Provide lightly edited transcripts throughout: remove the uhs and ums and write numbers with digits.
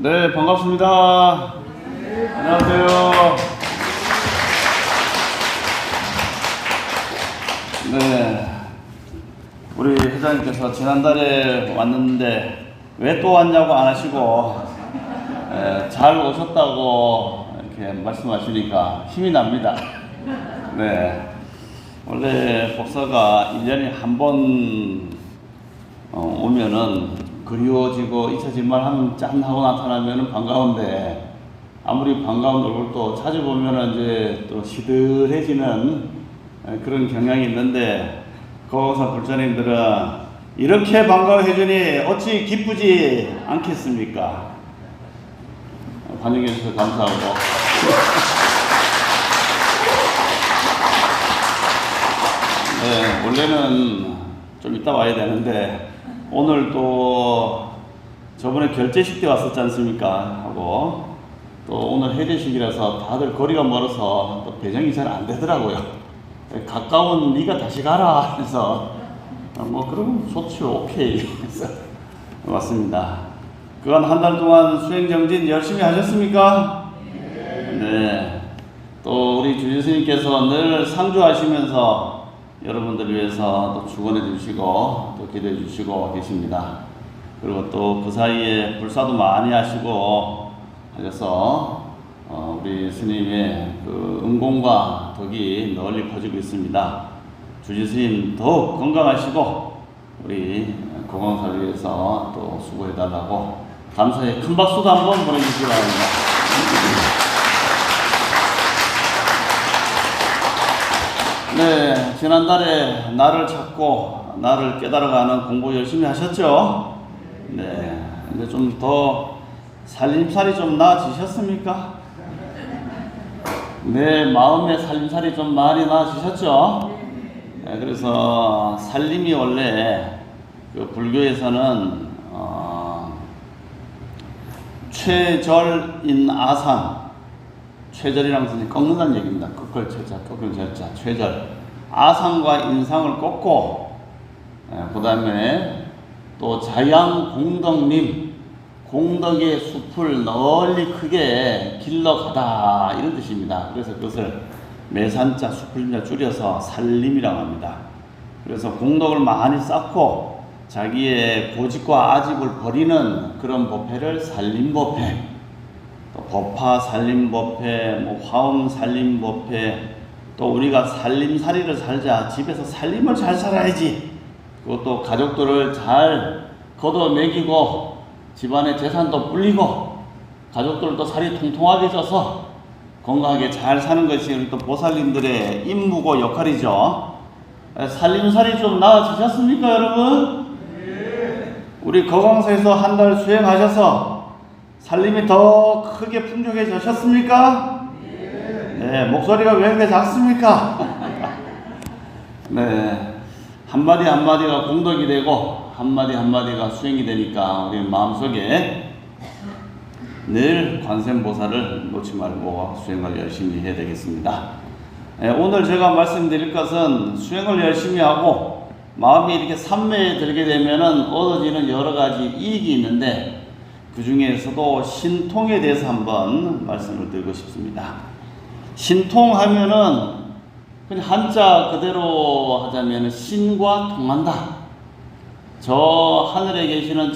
네, 반갑습니다. 안녕하세요. 네, 우리 회장님께서 지난달에 왔는데 왜 또 왔냐고 안 하시고 잘 오셨다고 이렇게 말씀하시니까 힘이 납니다. 네, 원래 복사가 1년에 한 번 오면은 그리워지고 잊혀질만 하면 짠 하고 나타나면은 반가운데, 아무리 반가운 얼굴도 자주 보면은 이제 또 시들해지는 그런 경향이 있는데, 거기서 불자님들은 이렇게 반가워해주니 어찌 기쁘지 않겠습니까? 반영해 주셔서 감사하고. 네, 원래는 좀 이따 와야 되는데 오늘 또 저번에 결제식 때 왔었지 않습니까? 하고 또 오늘 해제식이라서 다들 거리가 멀어서 또 배정이 잘 안 되더라고요. 가까운 네가 다시 가라 해서 뭐 그러면 좋죠, 오케이 해서 왔습니다. 그간 한 달 동안 수행정진 열심히 하셨습니까? 네. 또 우리 주지스님께서 늘 상주하시면서 여러분들 위해서 또 축원해 주시고 또 기도해 주시고 계십니다. 그리고 또 그 사이에 불사도 많이 하시고 하셔서 우리 스님의 그 은공과 덕이 널리 퍼지고 있습니다. 주지스님 더욱 건강하시고 우리 고강사를 위해서 또 수고해 달라고 감사의 큰 박수도 한번 보내주시기 바랍니다. 네, 지난달에 나를 찾고 나를 깨달아가는 공부 열심히 하셨죠? 네, 근데 좀 더 살림살이 좀 나아지셨습니까? 네, 마음의 살림살이 좀 많이 나아지셨죠? 네, 그래서 살림이 원래 그 불교에서는 최절인 아상, 최절이라는 것은 꺾는다는 얘기입니다. 꺾을 철자, 꺾을 절자, 최절. 아상과 인상을 꺾고, 그 다음에 또 자양 공덕림, 공덕의 숲을 널리 크게 길러가다, 이런 뜻입니다. 그래서 그것을 매산자, 숲을자 줄여서 살림이라고 합니다. 그래서 공덕을 많이 쌓고 자기의 고집과 아집을 버리는 그런 법회를 살림법회, 또 법화 살림법회, 뭐 화엄 살림법회, 또 우리가 살림살이를 살자, 집에서 살림을 잘 살아야지, 그것도 가족들을 잘 걷어먹이고 집안의 재산도 불리고 가족들도 살이 통통하게 쪄서 건강하게 잘 사는 것이 우리 또 보살님들의 임무고 역할이죠. 살림살이 좀 나아지셨습니까, 여러분? 우리 거강사에서 한 달 수행하셔서 살림이 더 크게 풍족해지셨습니까? 네, 목소리가 왜 이렇게 작습니까? 네, 한마디 한마디가 공덕이 되고 한마디 한마디가 수행이 되니까 우리 마음속에 늘 관세음보살을 놓지 말고 수행을 열심히 해야 되겠습니다. 네, 오늘 제가 말씀드릴 것은 수행을 열심히 하고 마음이 이렇게 삼매에 들게 되면은 얻어지는 여러 가지 이익이 있는데, 그 중에서도 신통에 대해서 한번 말씀을 드리고 싶습니다. 신통하면은 그냥 한자 그대로 하자면 신과 통한다. 저 하늘에 계시는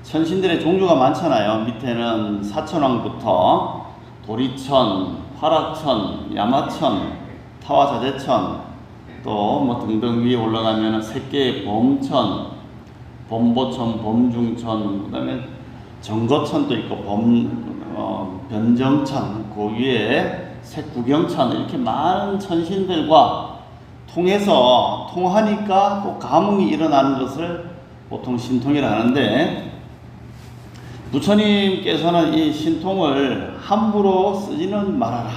천신들의 종류가 많잖아요. 밑에는 사천왕부터 도리천, 화락천, 야마천, 타화자재천, 또 뭐 등등 위에 올라가면 색계의 범천, 범보천, 범중천, 그 다음에 정거천도 있고 변정천, 그 위에 색구경천, 이렇게 많은 천신들과 통하니까 또 감흥이 일어나는 것을 보통 신통이라 하는데, 부처님께서는 이 신통을 함부로 쓰지는 말아라,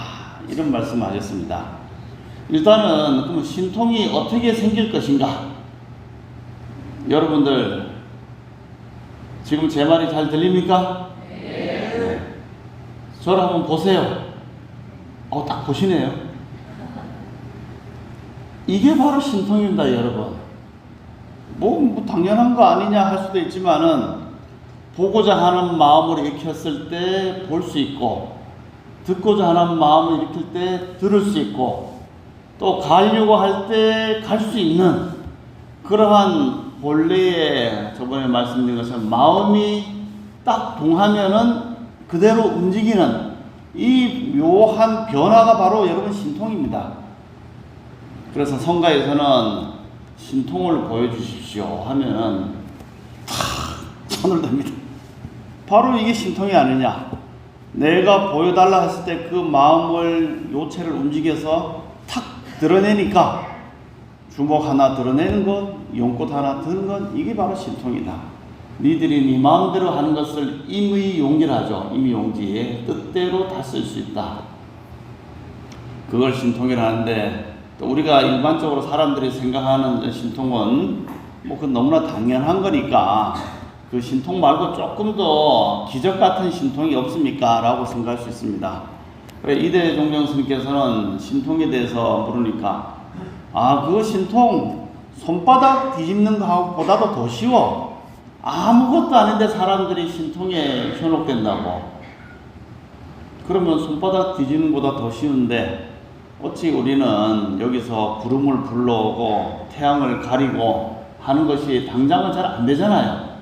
이런 말씀을 하셨습니다. 일단은 그럼 신통이 어떻게 생길 것인가? 여러분들 지금 제 말이 잘 들립니까? 네. 저를 한번 보세요. 딱 보시네요. 이게 바로 신통입니다, 여러분. 뭐 당연한 거 아니냐 할 수도 있지만은 보고자 하는 마음을 일으켰을 때 볼 수 있고, 듣고자 하는 마음을 일으킬 때 들을 수 있고, 또 가려고 할 때 갈 수 있는 그러한 본래의 저번에 말씀드린 것처럼 마음이 딱 동하면은 그대로 움직이는 이 묘한 변화가 바로 여러분 신통입니다. 그래서 성가에서는 신통을 보여주십시오 하면은 탁 손을 듭니다. 바로 이게 신통이 아니냐. 내가 보여달라 했을 때 그 마음을 요체를 움직여서 탁 드러내니까 주먹 하나 드러내는 것, 용꽃 하나 드는 것, 이게 바로 신통이다. 니들이 네 마음대로 하는 것을 임의용기라죠. 임의용기, 뜻대로 다 쓸 수 있다. 그걸 신통이라는데, 또 우리가 일반적으로 사람들이 생각하는 신통은 뭐 그 너무나 당연한 거니까 그 신통 말고 조금 더 기적 같은 신통이 없습니까? 라고 생각할 수 있습니다. 그래, 이대종정 스님께서는 신통에 대해서 물으니까, 그 신통 손바닥 뒤집는 거보다도 더 쉬워. 아무것도 아닌데 사람들이 신통에 현혹된다고. 그러면 손바닥 뒤집는 것보다 더 쉬운데 어찌 우리는 여기서 구름을 불러오고 태양을 가리고 하는 것이 당장은 잘 안 되잖아요.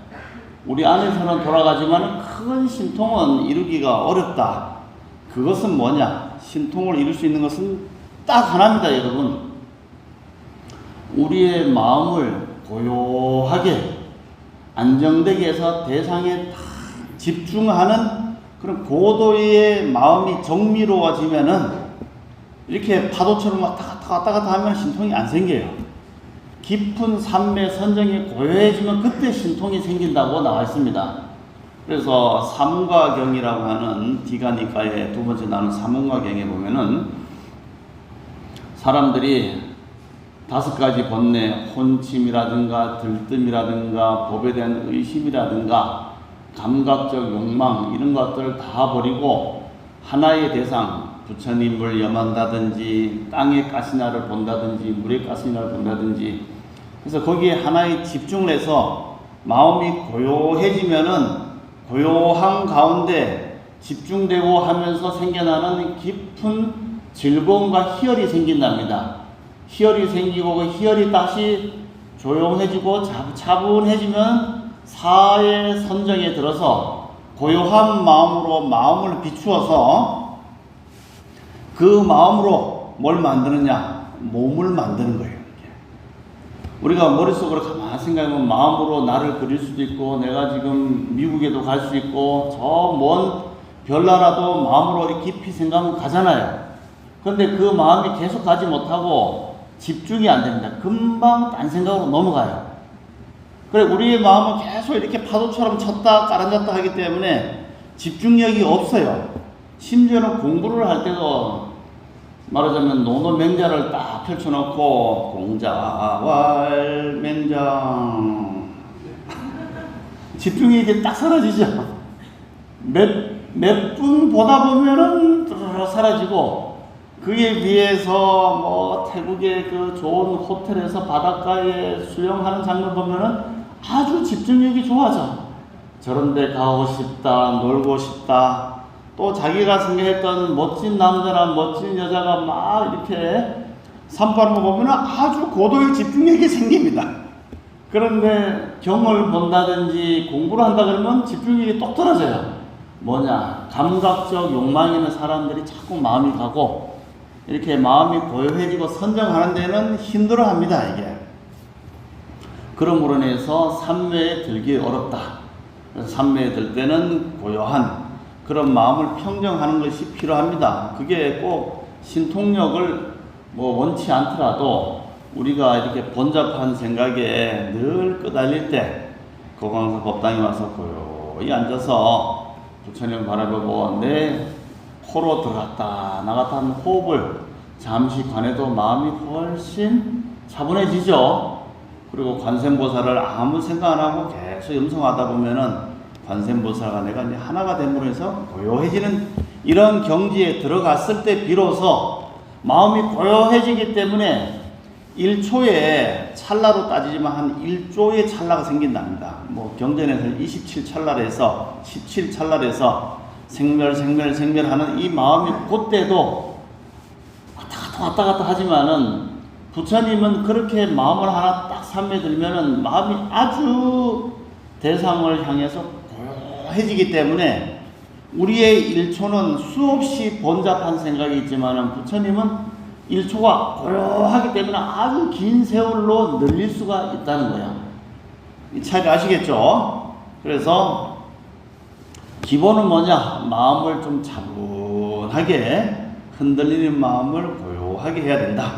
우리 안에서는 돌아가지만 큰 신통은 이루기가 어렵다. 그것은 뭐냐? 신통을 이룰 수 있는 것은 딱 하나입니다, 여러분. 우리의 마음을 고요하게 안정되게 해서 대상에 다 집중하는 그런 고도의 마음이 정밀로워지면은 이렇게 파도처럼 왔다 갔다 하면 신통이 안 생겨요. 깊은 산매 선정이 고요해지면 그때 신통이 생긴다고 나와 있습니다. 그래서 사문가경이라고 하는 디가니까의 두 번째 나오는 사문가경에 보면은 사람들이 5가지 번뇌, 혼침이라든가 들뜸이라든가 법에 대한 의심이라든가 감각적 욕망 이런 것들을 다 버리고 하나의 대상, 부처님을 염한다든지 땅의 가시나를 본다든지 물의 가시나를 본다든지, 그래서 거기에 하나에 집중을 해서 마음이 고요해지면은 고요한 가운데 집중되고 하면서 생겨나는 깊은 즐거움과 희열이 생긴답니다. 희열이 생기고 그 희열이 다시 조용해지고 차분해지면 사의 선정에 들어서 고요한 마음으로 마음을 비추어서 그 마음으로 뭘 만드느냐? 몸을 만드는 거예요. 우리가 머릿속으로 가만히 생각하면 마음으로 나를 그릴 수도 있고, 내가 지금 미국에도 갈 수 있고, 저 먼 별나라도 마음으로 이렇게 깊이 생각하면 가잖아요. 그런데 그 마음이 계속 가지 못하고 집중이 안 됩니다. 금방 딴 생각으로 넘어가요. 그래, 우리의 마음은 계속 이렇게 파도처럼 쳤다 깔아졌다 하기 때문에 집중력이 없어요. 심지어는 공부를 할 때도 말하자면 노노맹자를 딱 펼쳐놓고 공자왈맹장 집중이 이제 딱 사라지죠. 몇 분 보다 보면은 사라지고, 그에 비해서 뭐 태국의 그 좋은 호텔에서 바닷가에 수영하는 장면 보면은 아주 집중력이 좋아져. 저런 데 가고 싶다, 놀고 싶다. 또 자기가 생각했던 멋진 남자나 멋진 여자가 막 이렇게 산바람을 보면 아주 고도의 집중력이 생깁니다. 그런데 경을 본다든지 공부를 한다 그러면 집중력이 똑 떨어져요. 뭐냐? 감각적 욕망이 있는 사람들이 자꾸 마음이 가고, 이렇게 마음이 고요해지고 선정하는 데는 힘들어 합니다, 이게. 그러므로 인해서 삼매에 들기 어렵다. 그래서 삼매에 들 때는 고요한 그런 마음을 평정하는 것이 필요합니다. 그게 꼭 신통력을 뭐 원치 않더라도 우리가 이렇게 번잡한 생각에 늘 끄달릴 때 고강사 법당에 와서 고요히 앉아서 부처님을 바라보고 내 코로 들어갔다 나갔다 하는 호흡을 잠시 관해도 마음이 훨씬 차분해지죠. 그리고 관세음보살을 아무 생각 안 하고 계속 염성하다 보면은 관세음보살과 내가 이제 하나가 됨으로 해서 고요해지는 이런 경지에 들어갔을 때 비로소 마음이 고요해지기 때문에 1초에 찰나로 따지지만 한 1조의 찰나가 생긴답니다. 뭐 경전에서 27찰나에서 17찰나에서 생멸하는 이 마음이 그때도 왔다 갔다 하지만은 부처님은 그렇게 마음을 하나 딱 삼에 들면은 마음이 아주 대상을 향해서 고요해지기 때문에 우리의 1초는 수없이 번잡한 생각이 있지만은 부처님은 1초가 고요하기 때문에 아주 긴 세월로 늘릴 수가 있다는 거야. 이 차이 아시겠죠? 그래서 기본은 뭐냐? 마음을 좀 차분하게 흔들리는 마음을 고요하게 해야 된다.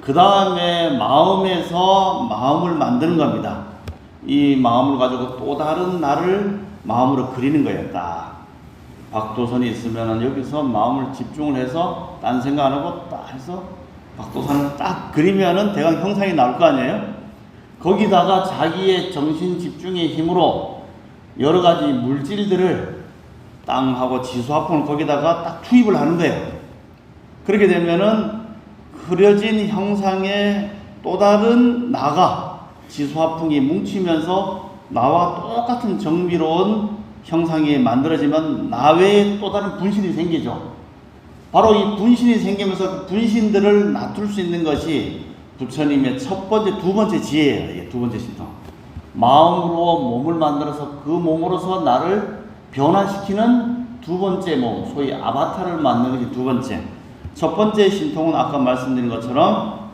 그 다음에 마음에서 마음을 만드는 겁니다. 이 마음을 가지고 또 다른 나를 마음으로 그리는 거였다. 박도선이 있으면 여기서 마음을 집중을 해서 딴 생각 안 하고 딱 해서 박도선을 딱 그리면은 대강 형상이 나올 거 아니에요? 거기다가 자기의 정신 집중의 힘으로 여러 가지 물질들을 땅하고 지수화풍을 거기다가 딱 투입을 하는 거예요. 그렇게 되면은 그려진 형상에 또 다른 나가 지수화풍이 뭉치면서 나와 똑같은 정비로운 형상이 만들어지면 나 외에 또 다른 분신이 생기죠. 바로 이 분신이 생기면서 그 분신들을 놔둘 수 있는 것이 부처님의 첫 번째, 두 번째 지혜예요. 두 번째 신통. 마음으로 몸을 만들어서 그 몸으로서 나를 변화시키는 두 번째 몸, 소위 아바타를 만드는 게 두 번째. 첫 번째 신통은 아까 말씀드린 것처럼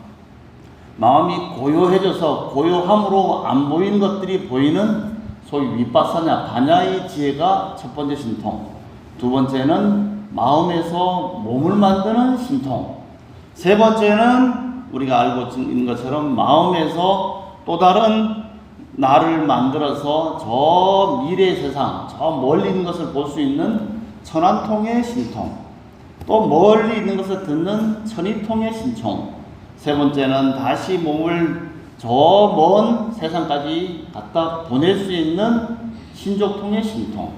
마음이 고요해져서 고요함으로 안 보이는 것들이 보이는 소위 위파사냐, 반야의 지혜가 첫 번째 신통. 두 번째는 마음에서 몸을 만드는 신통. 세 번째는 우리가 알고 있는 것처럼 마음에서 또 다른 나를 만들어서 저 미래 세상, 저 멀리 있는 것을 볼 수 있는 천안통의 신통. 또 멀리 있는 것을 듣는 천이통의 신통. 세 번째는 다시 몸을 저 먼 세상까지 갖다 보낼 수 있는 신족통의 신통.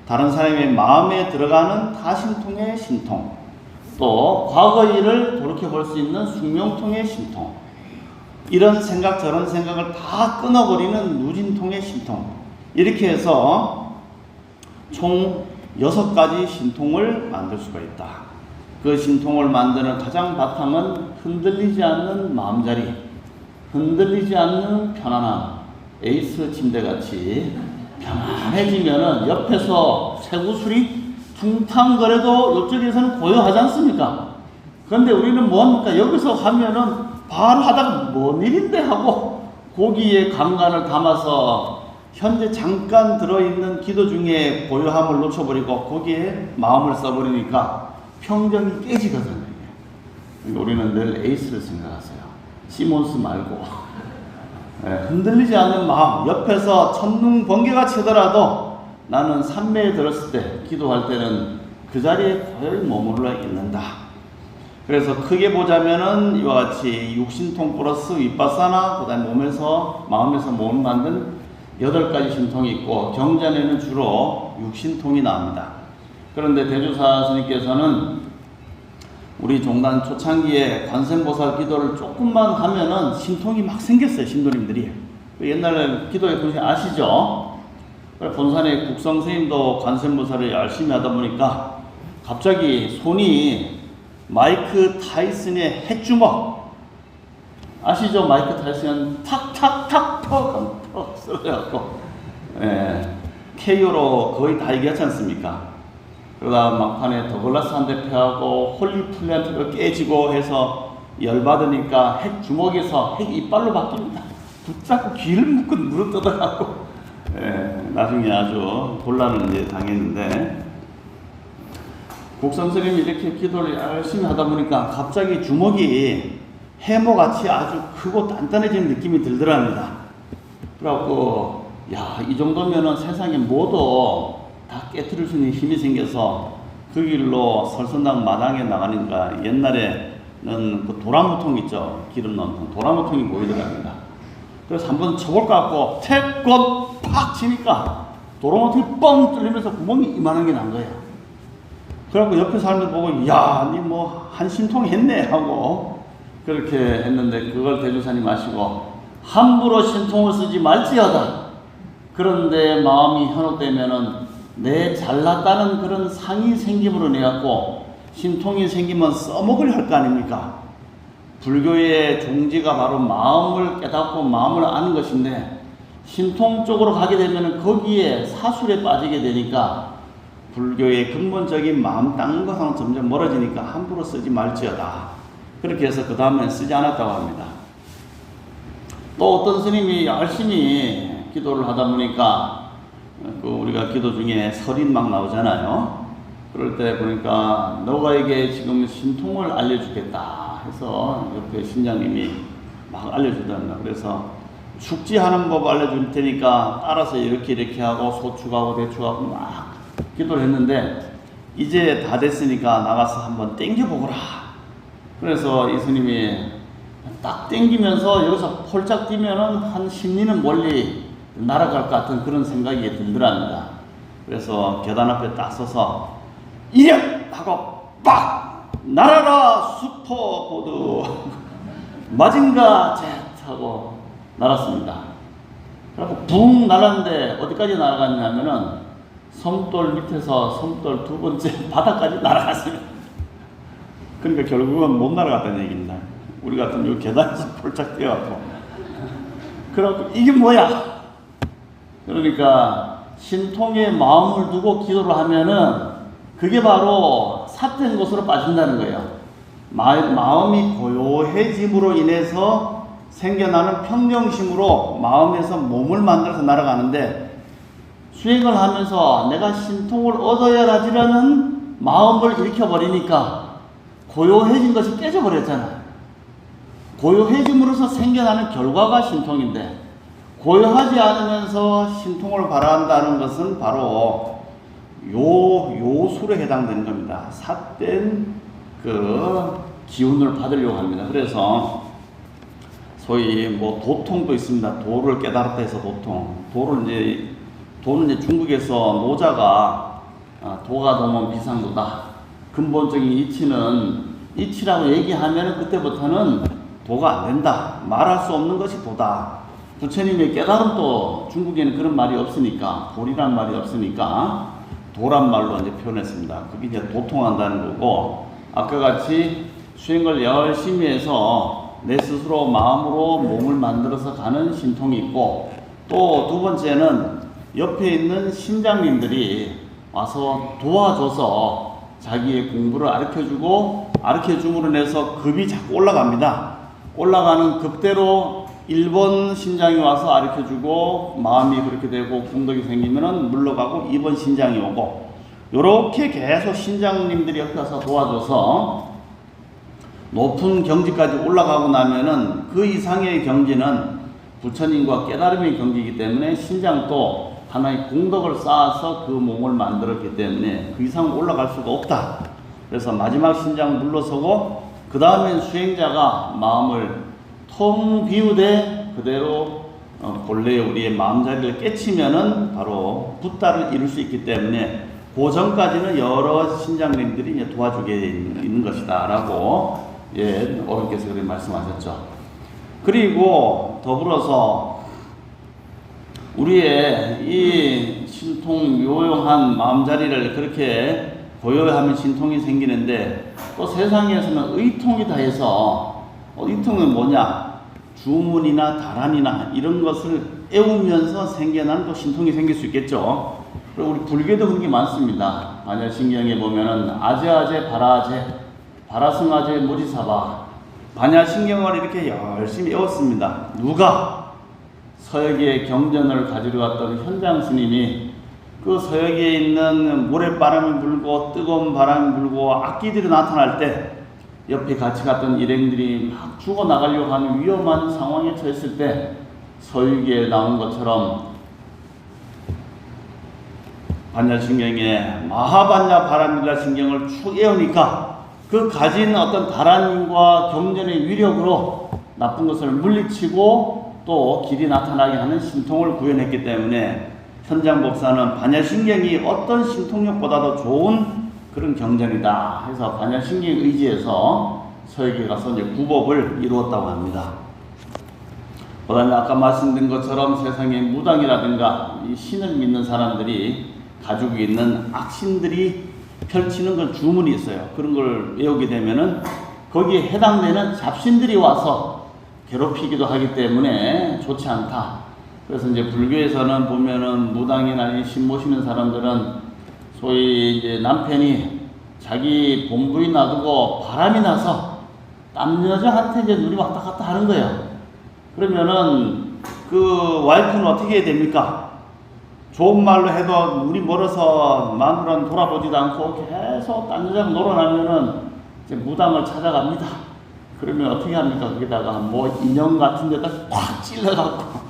다른 사람의 마음에 들어가는 타신통의 신통. 또 과거 일을 돌이켜볼 수 있는 숙명통의 신통. 이런 생각 저런 생각을 다 끊어버리는 누진통의 신통. 이렇게 해서 총 6가지 신통을 만들 수가 있다. 그 신통을 만드는 가장 바탕은 흔들리지 않는 마음자리, 흔들리지 않는 편안함. 에이스 침대같이 편안해지면은 옆에서 쇠구슬이 퉁탕거려도 이쪽에서는 고요하지 않습니까? 그런데 우리는 뭐합니까? 여기서 하면은 바로 하다가 뭔 일인데 하고 고기에 감간을 담아서 현재 잠깐 들어있는 기도 중에 고요함을 놓쳐버리고 거기에 마음을 써버리니까 평정이 깨지거든요. 우리는 늘 에이스를 생각하세요. 시몬스 말고 흔들리지 않는 마음, 옆에서 천둥 번개가 치더라도 나는 산매에 들었을 때 기도할 때는 그 자리에 고요히 머물러 있는다. 그래서 크게 보자면은 이와 같이 육신통 플러스 윗바사나 그 다음에 몸에서 마음에서 몸을 만든 8가지 신통이 있고 경전에는 주로 육신통이 나옵니다. 그런데 대주사 스님께서는 우리 종단 초창기에 관세음보살 기도를 조금만 하면은 신통이 막 생겼어요. 신도님들이. 옛날에 기도에 보시 아시죠? 본산의 국성스님도 관세음보살을 열심히 하다 보니까 갑자기 손이 마이크 타이슨의 핵주먹 아시죠? 마이크 타이슨은 탁탁탁 턱 쓰러져갖고 KO로 거의 다 이겼지 않습니까? 그러다 막판에 더글라스 한 대 패하고 홀리플랜트로 깨지고 해서 열받으니까 핵 주먹에서 핵 이빨로 바뀝니다. 붙잡고 귀를 묶고 물어 뜯어갖고 나중에 아주 곤란을 이제 당했는데 국성스님이 이렇게 기도를 열심히 하다 보니까 갑자기 주먹이 해모같이 아주 크고 단단해지는 느낌이 들더랍니다. 그래갖고 야, 이 정도면은 세상에 모두 다 깨트릴 수 있는 힘이 생겨서 그 길로 설선당 마당에 나가니까 옛날에는 그 도라무통 있죠. 기름 넣은 통. 도라무통이 보이더랍니다. 그래서 한번 쳐볼까 하고 태권 팍 치니까 도라무통이 뻥 뚫리면서 구멍이 이만한 게 난 거야. 그래갖고 옆에 사람들 보고 야, 니 뭐 한 신통 했네 하고 그렇게 했는데 그걸 대조사님 하시고 함부로 신통을 쓰지 말지어다. 그런데 마음이 현혹되면은 내 잘났다는 그런 상이 생김으로 내갖고 신통이 생기면 써먹으려 할 거 아닙니까? 불교의 종지가 바로 마음을 깨닫고 마음을 아는 것인데 신통 쪽으로 가게 되면 거기에 사술에 빠지게 되니까 불교의 근본적인 마음 닦는 것하고는 점점 멀어지니까 함부로 쓰지 말지어다. 그렇게 해서 그 다음엔 쓰지 않았다고 합니다. 또 어떤 스님이 열심히 기도를 하다 보니까 우리가 기도 중에 설인 막 나오잖아요. 그럴 때 보니까 너가에게 지금 신통을 알려주겠다 해서 옆에 신장님이 막 알려주답니다. 그래서 숙지하는 법 알려줄 테니까 따라서 이렇게 하고 소축하고 대축하고 막 기도를 했는데 이제 다 됐으니까 나가서 한번 땡겨보거라. 그래서 이 스님이 딱 땡기면서 여기서 폴짝 뛰면은 한 심리는 멀리 날아갈 것 같은 그런 생각이 들더랍니다. 그래서 계단 앞에 딱 서서 이력! 하고 빡! 날아라 슈퍼보드 마징가 젯! 하고 날았습니다. 그리고 붕 날았는데 어디까지 날아갔냐면은 섬돌 밑에서 섬돌 두 번째 바닥까지 날아갔습니다. 그러니까 결국은 못 날아갔다는 얘기입니다. 우리 같은 요 계단에서 폴짝 뛰어갖고 그래갖고 이게 뭐야? 그러니까 신통에 마음을 두고 기도를 하면은 그게 바로 삿된 곳으로 빠진다는 거예요. 마음이 고요해짐으로 인해서 생겨나는 평정심으로 마음에서 몸을 만들어서 날아가는데 수행을 하면서 내가 신통을 얻어야지라는 마음을 일으켜버리니까 고요해진 것이 깨져버렸잖아요. 고요해짐으로써 생겨나는 결과가 신통인데 고요하지 않으면서 신통을 바란다는 것은 바로 요술에 해당되는 겁니다. 삿된 그 기운을 받으려고 합니다. 그래서 소위 뭐 도통도 있습니다. 도를 깨달았다 해서 도통. 도는 이제 중국에서 노자가 도가 도면 비상도다. 근본적인 이치라고 얘기하면 그때부터는 도가 안 된다. 말할 수 없는 것이 도다. 부처님의 깨달음도 중국에는 그런 말이 없으니까 도리란 말이 없으니까 도란 말로 이제 표현했습니다. 그게 이제 도통한다는 거고 아까 같이 수행을 열심히 해서 내 스스로 마음으로 몸을 만들어서 가는 신통이 있고 또 두 번째는 옆에 있는 신장님들이 와서 도와줘서 자기의 공부를 가르쳐줌으로 인해서 급이 자꾸 올라갑니다. 올라가는 급대로 1번 신장이 와서 가르쳐주고 마음이 그렇게 되고 공덕이 생기면은 물러가고 2번 신장이 오고 요렇게 계속 신장님들이 옆에 와서 도와줘서 높은 경지까지 올라가고 나면은 그 이상의 경지는 부처님과 깨달음의 경지이기 때문에 신장도 하나의 공덕을 쌓아서 그 몸을 만들었기 때문에 그 이상 올라갈 수가 없다. 그래서 마지막 신장 물러서고 그 다음엔 수행자가 마음을 통 비우되 그대로 본래 우리의 마음자리를 깨치면은 바로 붓다를 이룰 수 있기 때문에 그 전까지는 여러 신장님들이 이제 도와주게 있는 것이다 라고 어른께서 그렇게 말씀하셨죠. 그리고 더불어서 우리의 이 신통 요용한 마음자리를 그렇게 고요하면 신통이 생기는데 또 세상에서는 의통이다 해서 의통은 뭐냐? 주문이나 다란이나 이런 것을 애우면서 생겨나는 또 신통이 생길 수 있겠죠. 그리고 우리 불교도 그런 게 많습니다. 반야신경에 보면은 아제아제 바라아제 바라승아제 모지사바 반야신경을 이렇게 열심히 애웠습니다. 누가? 서역에 경전을 가지러 갔던 현장 스님이 그 서역에 있는 모래바람이 불고 뜨거운 바람이 불고 악기들이 나타날 때 옆에 같이 갔던 일행들이 막 죽어나가려고 하는 위험한 상황에 처했을 때 서유기에 나온 것처럼 반야신경에 마하반야 바람일라 신경을 쭉 애우니까 그 가진 어떤 다란과 경전의 위력으로 나쁜 것을 물리치고 또 길이 나타나게 하는 신통을 구현했기 때문에 현장 법사는 반야신경이 어떤 신통력보다도 좋은 그런 경전이다 해서 반야신경 의지에서 서역에 가서 이제 구법을 이루었다고 합니다. 그 다음에 아까 말씀드린 것처럼 세상에 무당이라든가 이 신을 믿는 사람들이 가지고 있는 악신들이 펼치는 건 주문이 있어요. 그런 걸 외우게 되면은 거기에 해당되는 잡신들이 와서 괴롭히기도 하기 때문에 좋지 않다. 그래서 이제 불교에서는 보면은 무당이나 신 모시는 사람들은 소위 이제 남편이 자기 본부인 놔두고 바람이 나서 남 여자한테 이제 눈이 왔다 갔다 하는 거예요. 그러면은 그 와이프는 어떻게 해야 됩니까? 좋은 말로 해도 눈이 멀어서 마누라는 돌아보지도 않고 계속 딴 여자랑 놀아나면은 이제 무당을 찾아갑니다. 그러면 어떻게 합니까? 거기다가 뭐 인형 같은 데다 꽉 찔러갖고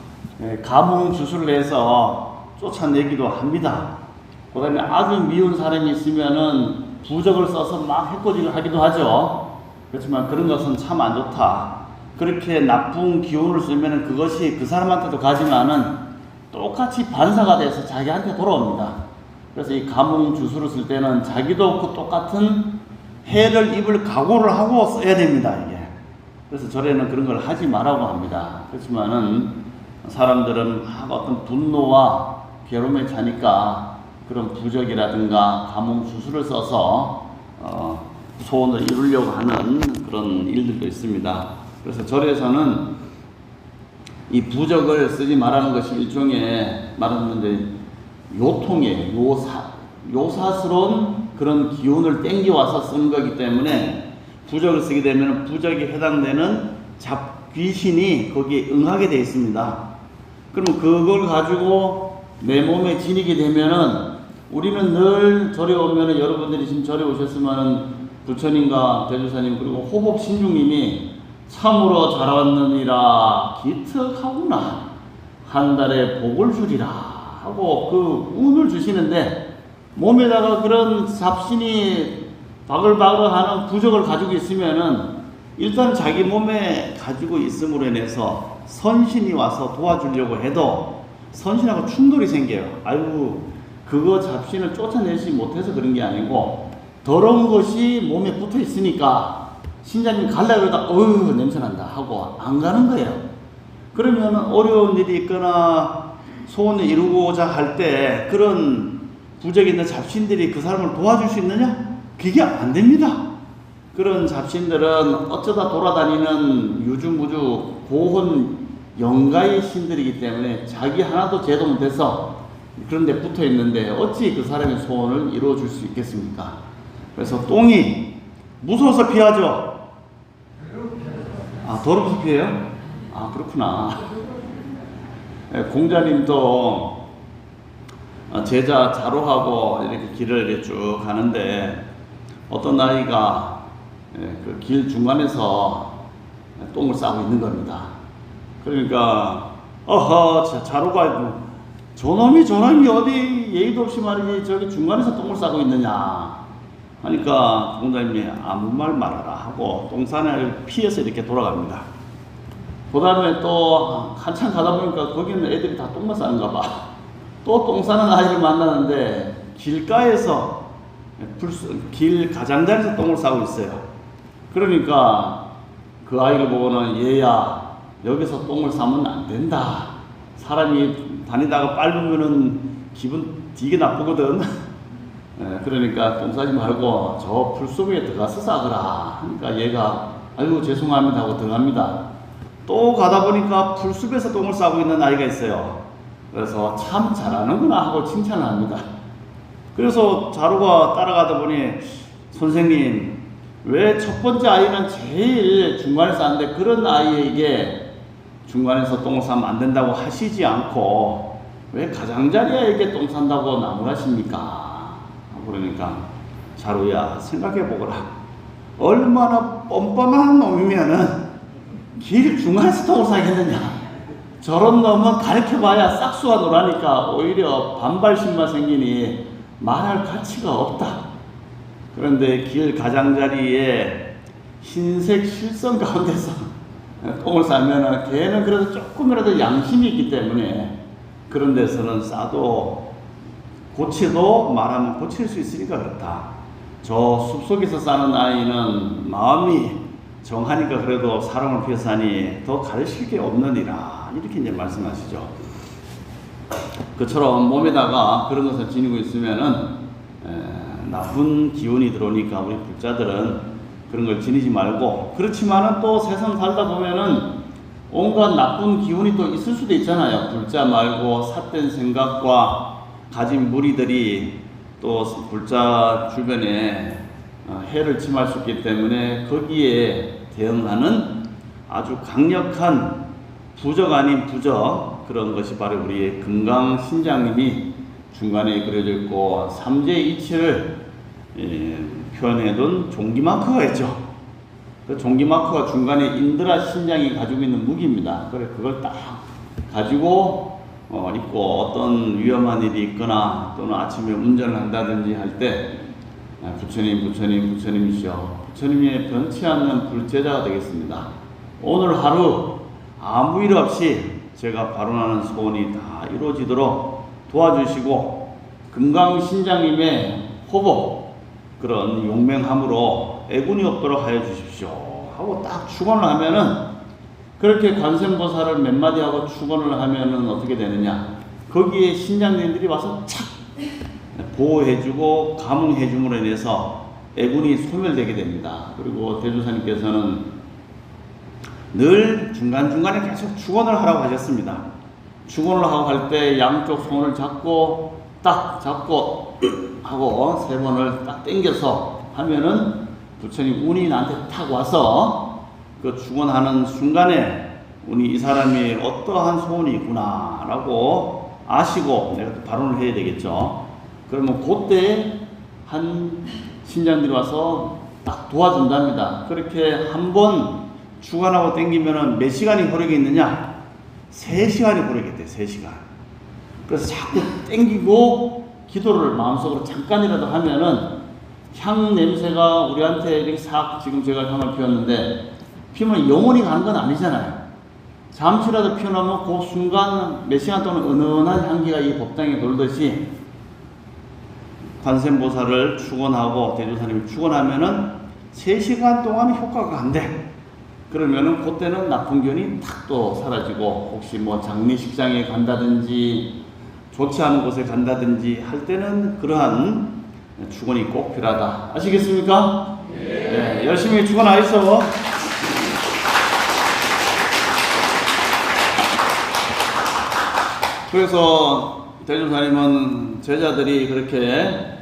감흥 주술을 해서 쫓아내기도 합니다. 그 다음에 아주 미운 사람이 있으면은 부적을 써서 막 해코지를 하기도 하죠. 그렇지만 그런 것은 참 안 좋다. 그렇게 나쁜 기운을 쓰면은 그것이 그 사람한테도 가지만은 똑같이 반사가 돼서 자기한테 돌아옵니다. 그래서 이 감흥 주술을 쓸 때는 자기도 그 똑같은 해를 입을 각오를 하고 써야 됩니다, 이게. 그래서 절에는 그런 걸 하지 말라고 합니다. 그렇지만은 사람들은 어떤 분노와 괴로움에 차니까 그런 부적이라든가 감흥 주술을 써서 소원을 이루려고 하는 그런 일들도 있습니다. 그래서 절에서는 이 부적을 쓰지 말라는 것이 일종의 말하면 요통이에요. 요사스러운 그런 기운을 땡겨와서 쓰는 거기 때문에 부적을 쓰게 되면 부적에 해당되는 잡귀신이 거기에 응하게 되어 있습니다. 그럼 그걸 가지고 내 몸에 지니게 되면은 우리는 늘 절에 오면은 여러분들이 지금 절에 오셨으면은 부처님과 대주사님 그리고 호복 신중님이 참으로 잘 왔느니라 기특하구나 한 달에 복을 주리라 하고 그 운을 주시는데 몸에다가 그런 잡신이 바글바글하는 부적을 가지고 있으면은 일단 자기 몸에 가지고 있음으로 인해서 선신이 와서 도와주려고 해도 선신하고 충돌이 생겨요. 아이고 그거 잡신을 쫓아내지 못해서 그런 게 아니고 더러운 것이 몸에 붙어 있으니까 신자님 갈라 그러다 어휴 냄새난다 하고 안 가는 거예요. 그러면 어려운 일이 있거나 소원을 이루고자 할 때 그런 부적에 있는 잡신들이 그 사람을 도와줄 수 있느냐? 그게 안 됩니다. 그런 잡신들은 어쩌다 돌아다니는 유주무주 고혼 영가의 신들이기 때문에 자기 하나도 제도 못해서 그런 데 붙어 있는데 어찌 그 사람의 소원을 이루어 줄 수 있겠습니까? 그래서 똥이 무서워서 피하죠. 아, 더러워서 피해요? 아, 그렇구나. 공자님도 제자 자로하고 이렇게 길을 이렇게 쭉 가는데 어떤 아이가 그 길 중간에서 똥을 싸고 있는 겁니다. 그러니까 어허 자로가 저놈이 어디 예의도 없이 말이지 저기 중간에서 똥을 싸고 있느냐 하니까 공자님이 아무 말 말아라 하고 똥산을 피해서 이렇게 돌아갑니다. 그 다음에 또 한참 가다 보니까 거기는 애들이 다 똥만 싸는가 봐. 또 똥 싸는 아이를 만나는데 길가에서 길 가장자리에서 똥을 싸고 있어요. 그러니까 그 아이를 보고는 얘야 여기서 똥을 싸면 안 된다. 사람이 다니다가 빨으면은 기분 되게 나쁘거든. 그러니까 똥 싸지 말고 저 풀숲에 들어가서 싸거라. 그러니까 얘가 아이고 죄송합니다 하고 들어갑니다. 또 가다 보니까 풀숲에서 똥을 싸고 있는 아이가 있어요. 그래서 참 잘하는구나 하고 칭찬을 합니다. 그래서 자루가 따라가다 보니 선생님 왜 첫 번째 아이는 제일 중간에 싸는데 그런 아이에게 중간에서 똥을 싸면 안 된다고 하시지 않고 왜 가장자리에게 똥 싼다고 나무라십니까? 그러니까 자루야 생각해보거라. 얼마나 뻔뻔한 놈이면은 길 중간에서 똥을 싸겠느냐. 저런 놈은 가르쳐봐야 싹수가 노라니까 오히려 반발심만 생기니 말할 가치가 없다. 그런데 길 가장자리에 흰색 실선 가운데서 똥을 싸면은 걔는 그래도 조금이라도 양심이 있기 때문에 그런 데서는 싸도 고쳐도 말하면 고칠 수 있으니까 그렇다. 저 숲속에서 사는 아이는 마음이 정하니까 그래도 사랑을 피하사니 더 가르칠 게 없느니라. 이렇게 이제 말씀하시죠. 그처럼 몸에다가 그런 것을 지니고 있으면은 나쁜 기운이 들어오니까 우리 불자들은 그런 걸 지니지 말고, 그렇지만은 또 세상 살다 보면은 온갖 나쁜 기운이 또 있을 수도 있잖아요. 불자 말고 삿된 생각과 가진 무리들이 또 불자 주변에 해를 침할 수 있기 때문에 거기에 대응하는 아주 강력한 부적 아닌 부적, 그런 것이 바로 우리의 금강신장님이 중간에 그려져 있고 삼재이치를 표현해둔 종기마크가 있죠. 그 종기마크가 중간에 인드라 신장이 가지고 있는 무기입니다. 그래, 그걸 딱 가지고 있고, 어떤 위험한 일이 있거나 또는 아침에 운전을 한다든지 할 때 부처님이시여, 부처님의 변치 않는 불제자가 되겠습니다. 오늘 하루 아무 일 없이 제가 발언하는 소원이 다 이루어지도록 도와주시고, 금강신장님의 호복, 그런 용맹함으로 애군이 없도록 하여 주십시오 하고 딱 축원을 하면은, 그렇게 관세음보살을 몇 마디 하고 축원을 하면은 어떻게 되느냐, 거기에 신장님들이 와서 착 보호해주고 감응해줌으로 인해서 애군이 소멸되게 됩니다. 그리고 대조사님께서는 늘 중간중간에 계속 축원을 하라고 하셨습니다. 축원을 하고 할 때 양쪽 손을 잡고 딱 잡고 하고 3번을 딱 당겨서 하면은 부처님 운이 나한테 탁 와서 그 축원하는 순간에 이 사람이 어떠한 소원이 있구나 라고 아시고 내가 또 발언을 해야 되겠죠. 그러면 그때 한 신장들이 와서 딱 도와준답니다. 그렇게 한번 축원하고 당기면은 몇 시간이 흐르겠느냐? 3시간이 흐르겠대. 3시간. 그래서 자꾸 당기고 기도를 마음속으로 잠깐이라도 하면은 향 냄새가 우리한테 이렇게 싹, 지금 제가 향을 피웠는데 피우면 영원히 가는 건 아니잖아요. 잠시라도 피워놓으면 그 순간 몇 시간 동안 은은한 향기가 이 법당에 돌듯이 관세음보살을 축원하고 대조사님을 축원하면은 3시간 동안 효과가 안 돼. 그러면은 그때는 나쁜 견이 탁 또 사라지고, 혹시 뭐 장례식장에 간다든지 좋지 않은 곳에 간다든지 할 때는 그러한 축원이 꼭 필요하다. 아시겠습니까? 네, 열심히 축원하이소. 그래서 대조사님은 제자들이 그렇게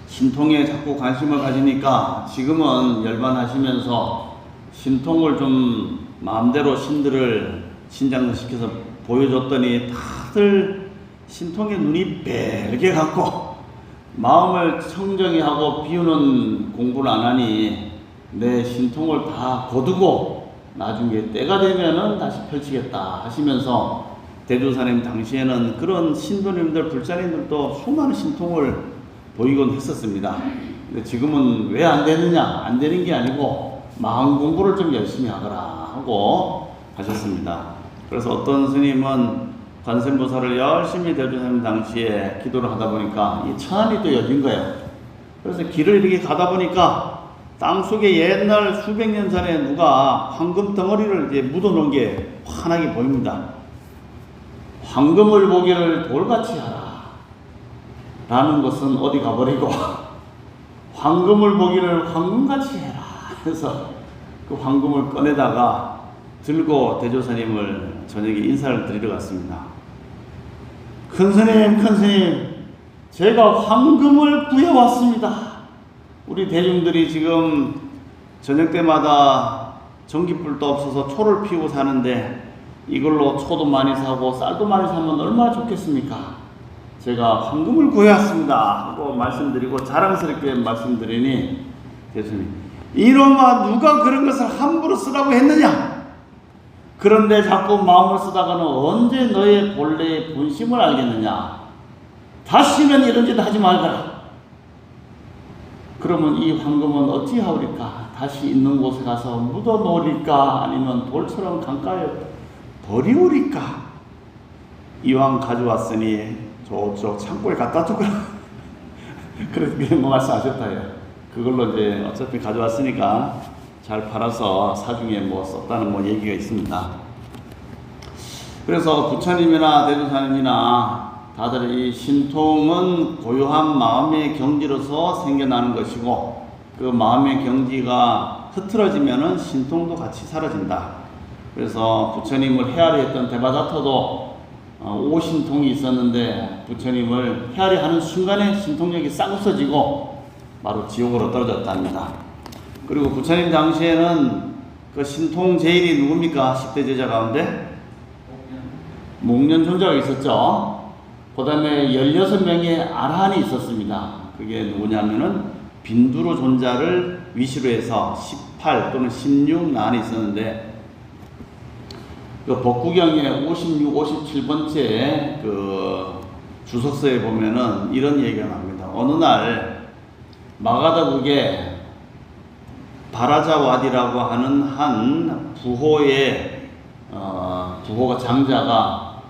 신통에 자꾸 관심을 가지니까 지금은 열반하시면서 신통을 좀 마음대로 신들을 신장시켜서 보여줬더니 다들 신통에 눈이 빼르게 갖고 마음을 청정히 하고 비우는 공부를 안 하니 내 신통을 다 거두고 나중에 때가 되면은 다시 펼치겠다 하시면서, 대조사님 당시에는 그런 신도님들, 불자님들도 수많은 신통을 보이곤 했었습니다. 근데 지금은 왜 안 되느냐? 안 되는 게 아니고 마음 공부를 좀 열심히 하거라 하고 하셨습니다. 그래서 어떤 스님은 관세음보살을 열심히 대조사님 당시에 기도를 하다 보니까 이 천안이 또 여진 거예요. 그래서 길을 이렇게 가다 보니까 땅속에 옛날 수백 년 전에 누가 황금 덩어리를 이제 묻어놓은 게 환하게 보입니다. 황금을 보기를 돌같이 하라 라는 것은 어디 가버리고 황금을 보기를 황금같이 해라 해서 그 황금을 꺼내다가 들고 대조사님을 저녁에 인사를 드리러 갔습니다. 큰 스님, 제가 황금을 구해왔습니다. 우리 대중들이 지금 저녁 때마다 전기불도 없어서 초를 피우고 사는데 이걸로 초도 많이 사고 쌀도 많이 사면 얼마나 좋겠습니까? 제가 황금을 구해왔습니다 하고 말씀드리고 자랑스럽게 말씀드리니 대수님, 이놈아 누가 그런 것을 함부로 쓰라고 했느냐? 그런데 자꾸 마음을 쓰다가는 언제 너의 본래의 본심을 알겠느냐? 다시는 이런 짓 하지 말거라. 그러면 이 황금은 어찌하오리까? 다시 있는 곳에 가서 묻어 놓으리까? 아니면 돌처럼 강가에 버리오리까? 이왕 가져왔으니 저쪽 창고에 갖다 두거라. 그래서 뭐 말씀하셨다요. 그걸로 이제 어차피 가져왔으니까 잘 팔아서 사중에 뭐 썼다는 뭐 얘기가 있습니다. 그래서 부처님이나 대조사님이나 다들 이 신통은 고요한 마음의 경지로서 생겨나는 것이고, 그 마음의 경지가 흐트러지면은 신통도 같이 사라진다. 그래서 부처님을 헤아려 했던 대바다터도 오신통이 있었는데 부처님을 헤아려 하는 순간에 신통력이 싹 없어지고 바로 지옥으로 떨어졌답니다. 그리고 부처님 당시에는 그 신통 제일이 누굽니까? 10대 제자 가운데 목련 존자가 있었죠. 그 다음에 16명의 아라한이 있었습니다. 그게 누구냐면은 빈두로 존자를 위시로 해서 18 또는 16 나한이 있었는데, 그 법구경의 56, 57번째 그 주석서에 보면은 이런 얘기가 납니다. 어느 날 마가다국에 바라자와디라고 하는 한 부호의 부호가 장자가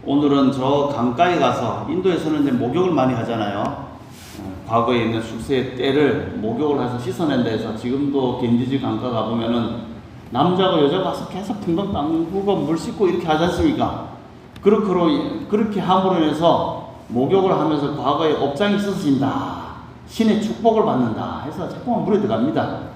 오늘은 저 강가에 가서, 인도에서는 이제 목욕을 많이 하잖아요. 과거에 있는 숙세의 때를 목욕을 해서 씻어낸다 해서 지금도 겐지지 강가 가보면은 남자가 여자가 가서 계속 붕덩 땅구고 물 씻고 이렇게 하지 않습니까? 그렇게 함으로 인해서 목욕을 하면서 과거에 업장이 있었습니다. 신의 축복을 받는다 해서 자꾸만 물에 들어갑니다.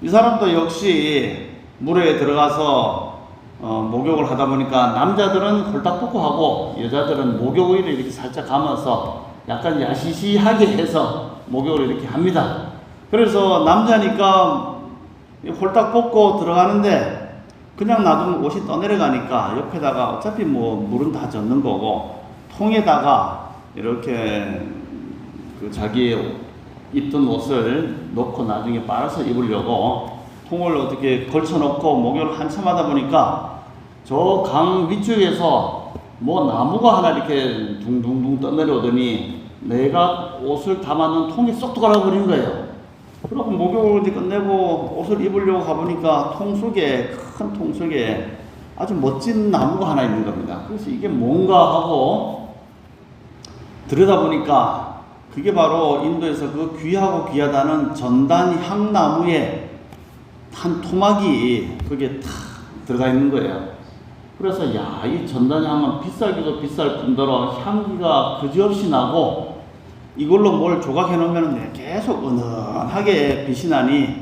이 사람도 역시 물에 들어가서 목욕을 하다 보니까 남자들은 홀딱 벗고 하고 여자들은 목욕 오일을 이렇게 살짝 감아서 약간 야시시하게 해서 목욕을 이렇게 합니다. 그래서 남자니까 홀딱 벗고 들어가는데 그냥 놔두면 옷이 떠내려가니까 옆에다가 어차피 뭐 물은 다 젖는 거고 통에다가 이렇게 그 자기 입던 옷을 놓고 나중에 빨아서 입으려고 통을 어떻게 걸쳐 놓고 목욕을 한참 하다 보니까 저 강 위쪽에서 뭐 나무가 하나 이렇게 둥둥둥 떠내려오더니 내가 옷을 담아놓은 통이 쏙 들어가 버린 거예요. 그러고 목욕을 끝내고 옷을 입으려고 가보니까 큰 통 속에 아주 멋진 나무가 하나 있는 겁니다. 그래서 이게 뭔가 하고 들여다보니까 그게 바로 인도에서 그 귀하고 귀하다는 전단향나무에 한 토막이 그게 탁 들어가 있는 거예요. 그래서 이 전단향은 비쌀기도 비쌀 뿐더러 향기가 그지없이 나고 이걸로 뭘 조각해 놓으면 계속 은은하게 빛이 나니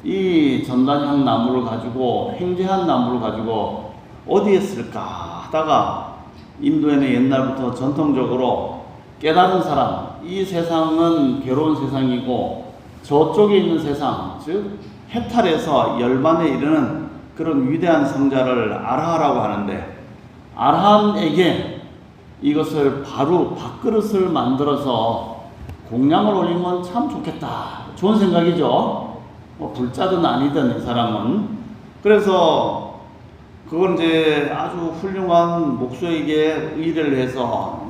이 전단향 나무를 가지고 횡재한 나무를 가지고 어디에 쓸까 하다가 인도에는 옛날부터 전통적으로 깨달은 사람, 이 세상은 괴로운 세상이고 저쪽에 있는 세상, 즉 해탈에서 열반에 이르는 그런 위대한 성자를 아라하라고 하는데, 아라한에게 이것을 바로 밥그릇을 만들어서 공양을 올리면 참 좋겠다. 좋은 생각이죠. 뭐 불자든 아니든 이 사람은. 그래서 그걸 이제 아주 훌륭한 목수에게 의뢰를 해서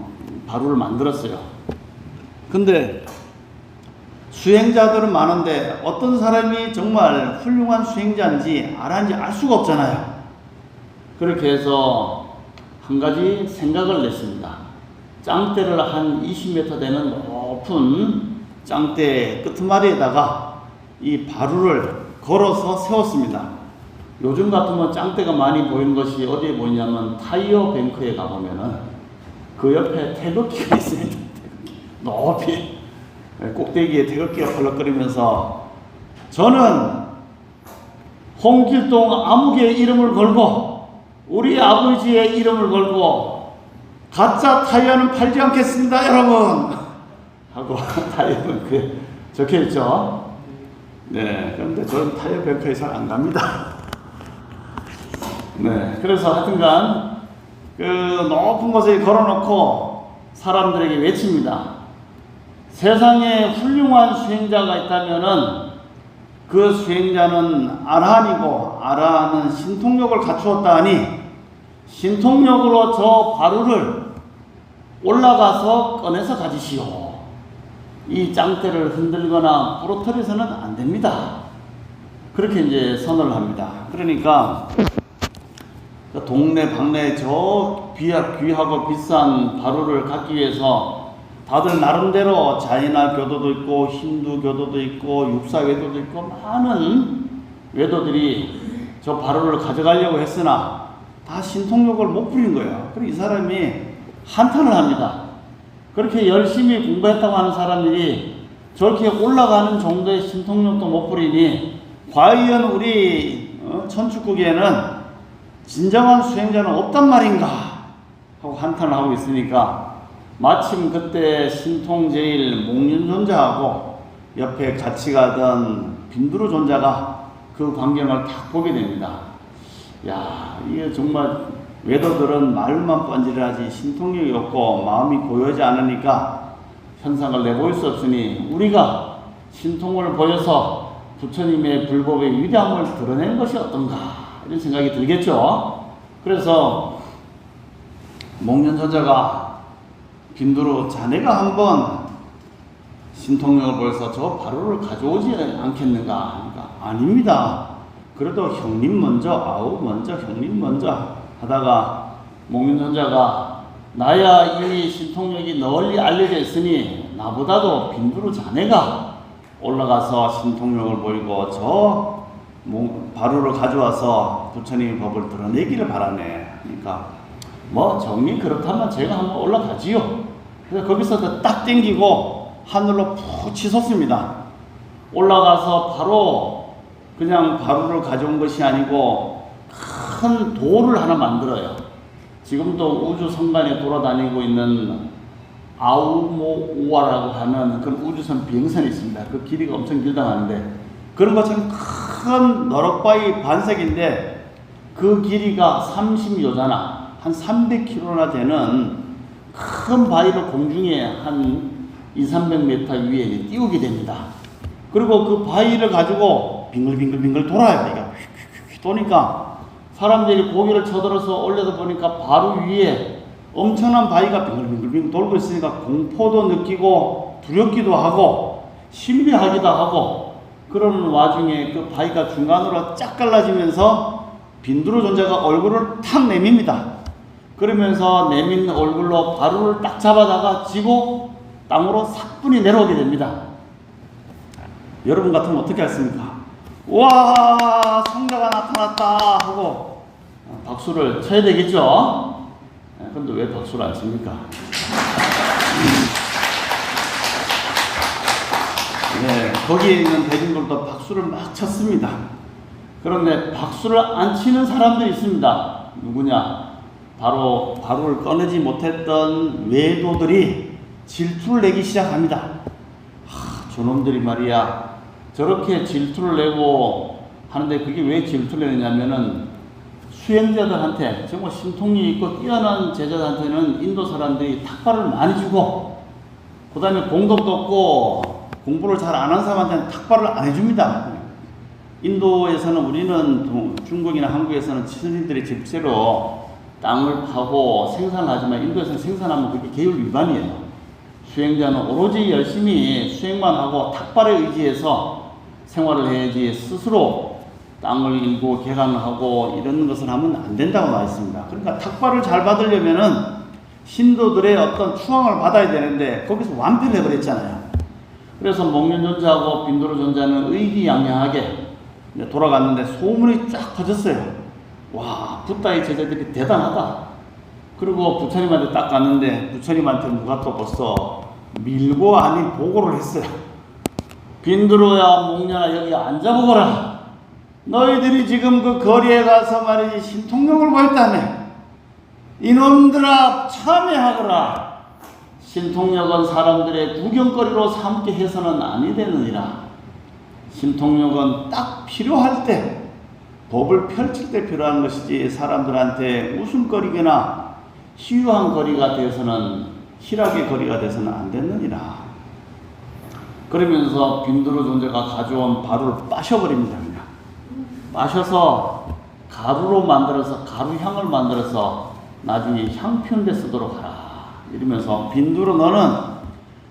바루를 만들었어요. 근데 수행자들은 많은데 어떤 사람이 정말 훌륭한 수행자인지 아라한지 알 수가 없잖아요. 그렇게 해서 한 가지 생각을 냈습니다. 짱대를 한 20m 되는 높은 짱대 끄트머리에다가 이 바루를 걸어서 세웠습니다. 요즘 같으면 짱대가 많이 보이는 것이 어디에 보이냐면 타이어 뱅크에 가보면은 그 옆에 태극기가 있습니다. 높이 꼭대기에 태극기가 펄럭거리면서 저는 홍길동 암흑의 이름을 걸고 우리 아버지의 이름을 걸고 가짜 타이어는 팔지 않겠습니다, 여러분. 하고 타이어는 그 적혀 있죠. 네, 그런데 저는 타이어 뱅크에 잘 안 갑니다. 네, 그래서 하여튼간 그 높은 곳에 걸어놓고 사람들에게 외칩니다. 세상에 훌륭한 수행자가 있다면은 그 수행자는 아라한이고 아라한은 신통력을 갖추었다 하니 신통력으로 저 바루를 올라가서 꺼내서 가지시오. 이 짱대를 흔들거나 부러뜨려서는 안 됩니다. 그렇게 이제 선언을 합니다. 그러니까 동네 방네 저 귀하고 비싼 바루를 갖기 위해서 다들 나름대로 자이나 교도도 있고 힌두 교도도 있고 육사 외도도 있고 많은 외도들이 저 바로를 가져가려고 했으나 다 신통력을 못 부린 거예요. 그리고 이 사람이 한탄을 합니다. 그렇게 열심히 공부했다고 하는 사람들이 저렇게 올라가는 정도의 신통력도 못 부리니 과연 우리 천축국에는 진정한 수행자는 없단 말인가 하고 한탄을 하고 있으니까 마침 그때 신통제일 목륜존자하고 옆에 같이 가던 빈두르 존자가 그 광경을 딱 보게 됩니다. 야, 이게 정말 외도들은 말만 번지르하지 신통력이 없고 마음이 고요하지 않으니까 현상을 내보일 수 없으니 우리가 신통을 보여서 부처님의 불법의 위대함을 드러내는 것이 어떤가 이런 생각이 들겠죠. 그래서 목륜존자가 빈두르 자네가 한번 신통력을 보여서 저 바로를 가져오지 않겠는가 하니까 아닙니다. 그래도 형님 먼저 아우 먼저 형님 먼저 하다가 목륜존자가 나야 이미 신통력이 널리 알려져 있으니 나보다도 빈두르 자네가 올라가서 신통력을 보이고 저 바로를 가져와서 부처님의 법을 드러내기를 바라네. 그러니까 뭐 정리 그렇다면 제가 한번 올라가지요. 그래서 거기서 딱 땡기고 하늘로 푹 치솟습니다. 올라가서 바로 그냥 바로를 가져온 것이 아니고 큰 돌을 하나 만들어요. 지금도 우주 성간에 돌아다니고 있는 아우모우아라고 하는 그런 우주선 비행선이 있습니다. 그 길이가 엄청 길다고 하는데 그런 것처럼 큰 너럭바위 반석인데 그 길이가 30요자나 한 300km나 되는 큰 바위를 공중에 한 200~300m 위에 띄우게 됩니다. 그리고 그 바위를 가지고 빙글빙글 돌아요. 이게 휙휙휙 도니까 사람들이 고개를 쳐들어서 올려다 보니까 바로 위에 엄청난 바위가 빙글빙글 돌고 있으니까 공포도 느끼고 두렵기도 하고 신비하기도 하고 그런 와중에 그 바위가 중간으로 쫙 갈라지면서 빈두르 존자가 얼굴을 탁 내밉니다. 그러면서 내민 얼굴로 바로를 딱 잡아다가 쥐고 땅으로 사뿐히 내려오게 됩니다. 여러분 같으면 어떻게 하십니까? 와, 성자가 나타났다 하고 박수를 쳐야 되겠죠? 그런데 왜 박수를 안 칩니까? 네, 거기에 있는 대중들도 박수를 막 쳤습니다. 그런데 박수를 안 치는 사람들이 있습니다. 누구냐? 바로 바로를 꺼내지 못했던 외도들이 질투를 내기 시작합니다. 저놈들이 말이야 저렇게 질투를 내고 하는데 그게 왜 질투를 내냐면은 수행자들한테 정말 신통력이 있고 뛰어난 제자들한테는 인도 사람들이 탁발을 많이 주고 그 다음에 공덕도 없고 공부를 잘 안 한 사람한테는 탁발을 안 해줍니다. 인도에서는 우리는 중국이나 한국에서는 스님들이 집세로 땅을 파고 생산을 하지만 인도에서는 생산하면 그게 계율 위반이에요. 수행자는 오로지 열심히 수행만 하고 탁발에 의지해서 생활을 해야지 스스로 땅을 일고 개간을 하고 이런 것을 하면 안 된다고 나와 있습니다. 그러니까 탁발을 잘 받으려면은 신도들의 어떤 추앙을 받아야 되는데 거기서 완패를 해버렸잖아요. 그래서 목륜존자하고 빈두르 존자는 의기양양하게 돌아갔는데 소문이 쫙 퍼졌어요. 와, 붓다의 제자들이 대단하다. 그리고 부처님한테 딱 갔는데 부처님한테 누가 또 벌써 밀고 아닌 보고를 했어요. 빈두르야 목련아 여기 앉아보거라. 너희들이 지금 그 거리에 가서 말이지 신통력을 보였다며. 이놈들아 참여하거라. 신통력은 사람들의 구경거리로 삼게 해서는 아니 되느니라. 신통력은 딱 필요할 때 법을 펼칠 때 필요한 것이지 사람들한테 웃음거리거나 희유한 거리가 돼서는 희락의 거리가 돼서는 안 됐느니라. 그러면서 빈두르 존재가 가져온 바로를 빠셔버립니다. 그냥 빠셔서 가루로 만들어서 가루향을 만들어서 나중에 향편대 쓰도록 하라. 이러면서 빈두르 너는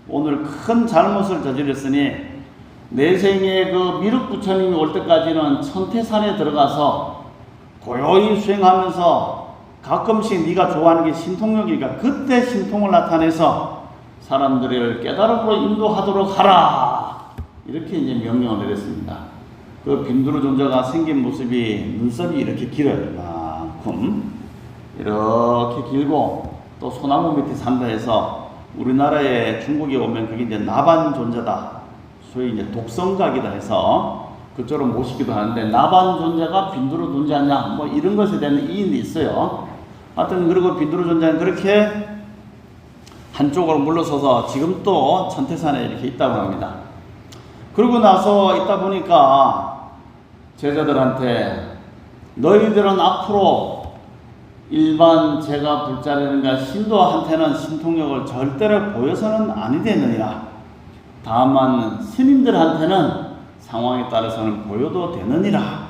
오늘 큰 잘못을 저질렀으니 내 생에 그 미륵 부처님이 올 때까지는 천태산에 들어가서 고요히 수행하면서 가끔씩 네가 좋아하는 게 신통력이니까 그때 신통을 나타내서 사람들을 깨달음으로 인도하도록 하라. 이렇게 이제 명령을 내렸습니다. 그 빈두르 존자가 생긴 모습이 눈썹이 이렇게 길어요. 이만큼 이렇게 길고 또 소나무 밑에 산다 해서 우리나라에 중국에 오면 그게 이제 나반 존자다. 소위 이제 독성각이다 해서 그쪽으로 모시기도 하는데 나반 존자가 빈두르 존자냐 뭐 이런 것에 대한 이인이 있어요. 하여튼 그리고 빈두르 존자는 그렇게 한쪽으로 물러서서 지금 또 천태산에 이렇게 있다고 합니다. 그러고 나서 있다 보니까 제자들한테 너희들은 앞으로 일반 제가 불자라든가 신도한테는 신통력을 절대로 보여서는 아니 되느니라. 다만 스님들한테는 상황에 따라서는 보여도 되느니라.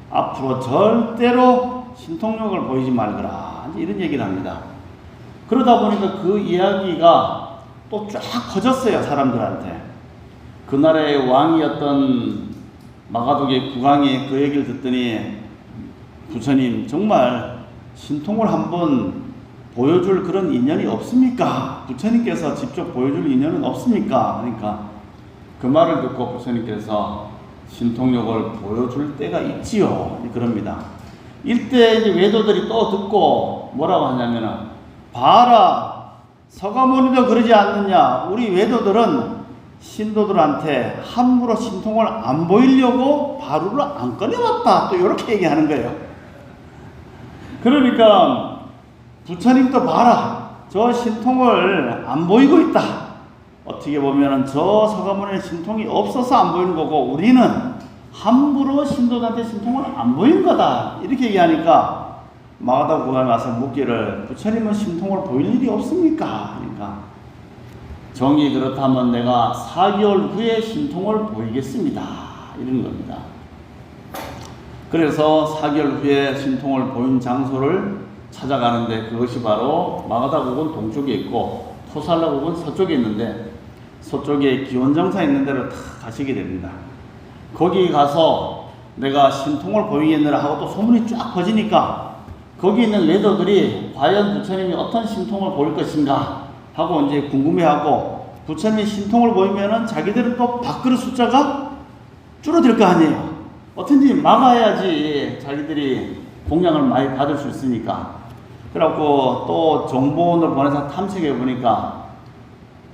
앞으로 절대로 신통력을 보이지 말거라. 이런 얘기를 합니다. 그러다 보니까 그 이야기가 또 쫙 퍼졌어요, 사람들한테. 그 나라의 왕이었던 마가독의 국왕이 그 얘기를 듣더니 부처님 정말 신통을 한번 보여줄 그런 인연이 없습니까? 부처님께서 직접 보여줄 인연은 없습니까? 그러니까 그 말을 듣고 부처님께서 신통력을 보여줄 때가 있지요. 그럽니다. 이때 이제 외도들이 또 듣고 뭐라고 하냐면은 봐라, 서가모니도 그러지 않느냐. 우리 외도들은 신도들한테 함부로 신통을 안 보이려고 바루를 안 꺼내왔다. 또 이렇게 얘기하는 거예요. 그러니까 부처님도 봐라, 저 신통을 안 보이고 있다. 어떻게 보면은 저 서가모니의 신통이 없어서 안 보이는 거고 우리는 함부로 신도들한테 신통을 안 보인 거다. 이렇게 얘기하니까 마가다 국왕이 와서 묻기를 부처님은 신통을 보일 일이 없습니까? 그러니까 정이 그렇다면 내가 4개월 후에 신통을 보이겠습니다. 이런 겁니다. 그래서 4개월 후에 신통을 보인 장소를 찾아가는데 그것이 바로 마가다국은 동쪽에 있고 토살라국은 서쪽에 있는데 서쪽에 기원정사 있는 데로 다 가시게 됩니다. 거기 가서 내가 신통을 보이겠느라 하고 또 소문이 쫙 퍼지니까 거기 있는 외도들이 과연 부처님이 어떤 신통을 보일 것인가 하고 이제 궁금해하고 부처님이 신통을 보이면은 자기들은 또 밥그릇 숫자가 줄어들 거 아니에요. 어떤지 막아야지 자기들이 공양을 많이 받을 수 있으니까. 그래갖고 또 정보원을 보내서 탐색해 보니까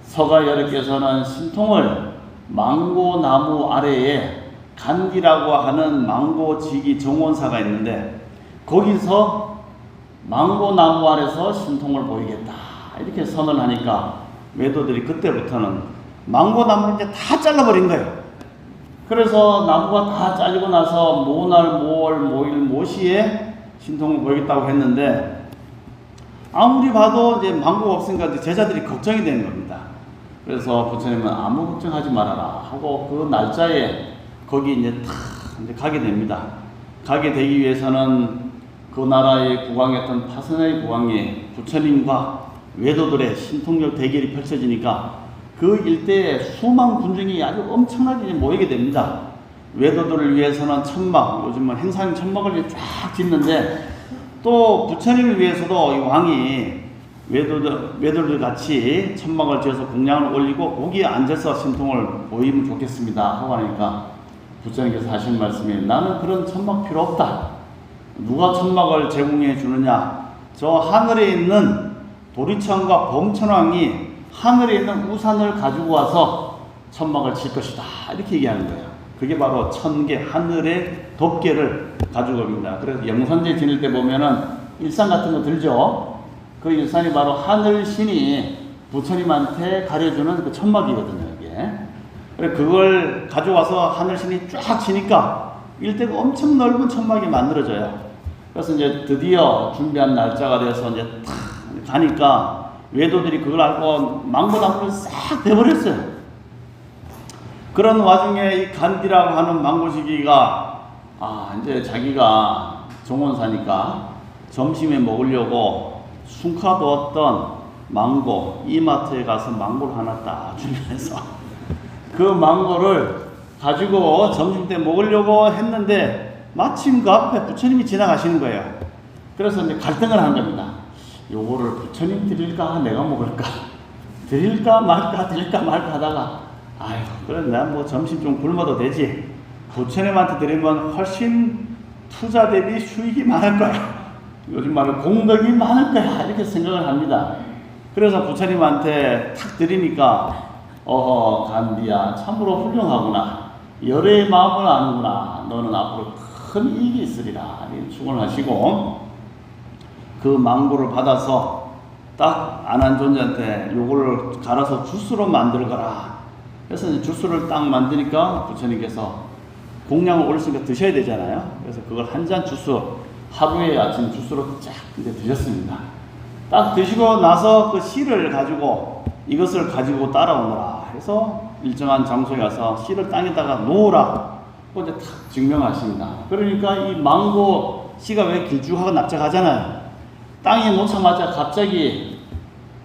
서가여력께서는 신통을 망고나무 아래에 간디라고 하는 망고지기 정원사가 있는데 거기서 망고나무 아래서 신통을 보이겠다 이렇게 선언을 하니까 외도들이 그때부터는 망고나무를 이제 다 잘라버린 거예요. 그래서 나무가 다 잘리고 나서 모날, 모월, 모일, 모시에 신통을 보이겠다고 했는데 아무리 봐도 이제 망고가 없으니까 이제 제자들이 걱정이 되는 겁니다. 그래서 부처님은 아무 걱정하지 말아라 하고 그 날짜에 거기 이제 가게 됩니다. 가게 되기 위해서는 그 나라의 국왕이었던 파선의 국왕이 부처님과 외도들의 신통력 대결이 펼쳐지니까 그 일대에 수만 군중이 아주 엄청나게 모이게 됩니다. 외도들을 위해서는 천막, 요즘은 행사용 천막을 쫙 짓는데 또 부처님을 위해서도 이 왕이 외도들 같이 천막을 지어서 공양을 올리고 거기에 앉아서 신통을 보이면 좋겠습니다 하고 하니까 부처님께서 하신 말씀이 나는 그런 천막 필요 없다. 누가 천막을 제공해 주느냐? 저 하늘에 있는 도리천과 범천왕이 하늘에 있는 우산을 가지고 와서 천막을 칠 것이다. 이렇게 얘기하는 거예요. 그게 바로 천개, 하늘의 덮개를 가지고 옵니다. 그래서 영선제 지낼 때 보면은 일산 같은 거 들죠? 그 일산이 바로 하늘신이 부처님한테 가려주는 그 천막이거든요, 이게. 그래서 그걸 가져와서 하늘신이 쫙 치니까 일대가 엄청 넓은 천막이 만들어져요. 그래서 이제 드디어 준비한 날짜가 돼서 이제 탁 가니까 외도들이 그걸 알고 망고나무를 싹 베버렸어요. 그런 와중에 이 간디라고 하는 망고시기가 이제 자기가 정원사니까 점심에 먹으려고 순카도었던 망고 이마트에 가서 망고를 하나 딱 준비해서 그 망고를 가지고 점심 때 먹으려고 했는데 마침 그 앞에 부처님이 지나가시는 거예요. 그래서 이제 갈등을 한 겁니다. 요거를 부처님 드릴까 내가 먹을까 드릴까 말까 하다가 아유 그래 내가 뭐 점심 좀 굶어도 되지 부처님한테 드리면 훨씬 투자 대비 수익이 많을 거야. 요즘 말로 공덕이 많을 거야. 이렇게 생각을 합니다. 그래서 부처님한테 탁 드리니까 간디야 참으로 훌륭하구나. 열의 마음을 아는구나. 너는 앞으로 큰 이익이 있으리라. 축원하시고 그 망고를 받아서 딱 안한존재한테 요거를 갈아서 주스로 만들거라. 그래서 이제 주스를 딱 만드니까 부처님께서 공량을 올렸으니까 드셔야 되잖아요. 그래서 그걸 한 잔 주스, 하루에 아침 주스로 쫙 이제 드셨습니다. 딱 드시고 나서 그 씨를 가지고 이것을 가지고 따라오너라 해서 일정한 장소에 가서 씨를 땅에다가 놓으라. 이제 탁 증명하십니다. 그러니까 이 망고 씨가 왜 길쭉하고 납작하잖아요. 땅에 놓자마자 갑자기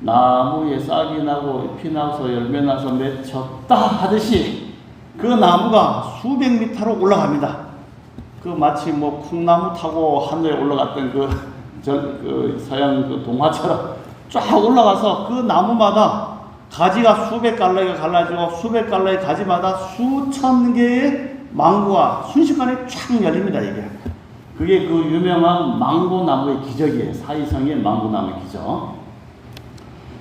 나무에 싹이 나고 잎이 나서 열매 나서 맺혔다 하듯이 그 나무가 수백 미터로 올라갑니다. 그 마치 뭐 콩나무 타고 하늘에 올라갔던 그 서양 그 동화처럼 쫙 올라가서 그 나무마다 가지가 수백 갈래가 갈라지고 수백 갈래의 가지마다 수천 개의 망고가 순식간에 쫙 열립니다. 이게 그게 그 유명한 망고나무의 기적이에요. 사이성의 망고나무의 기적.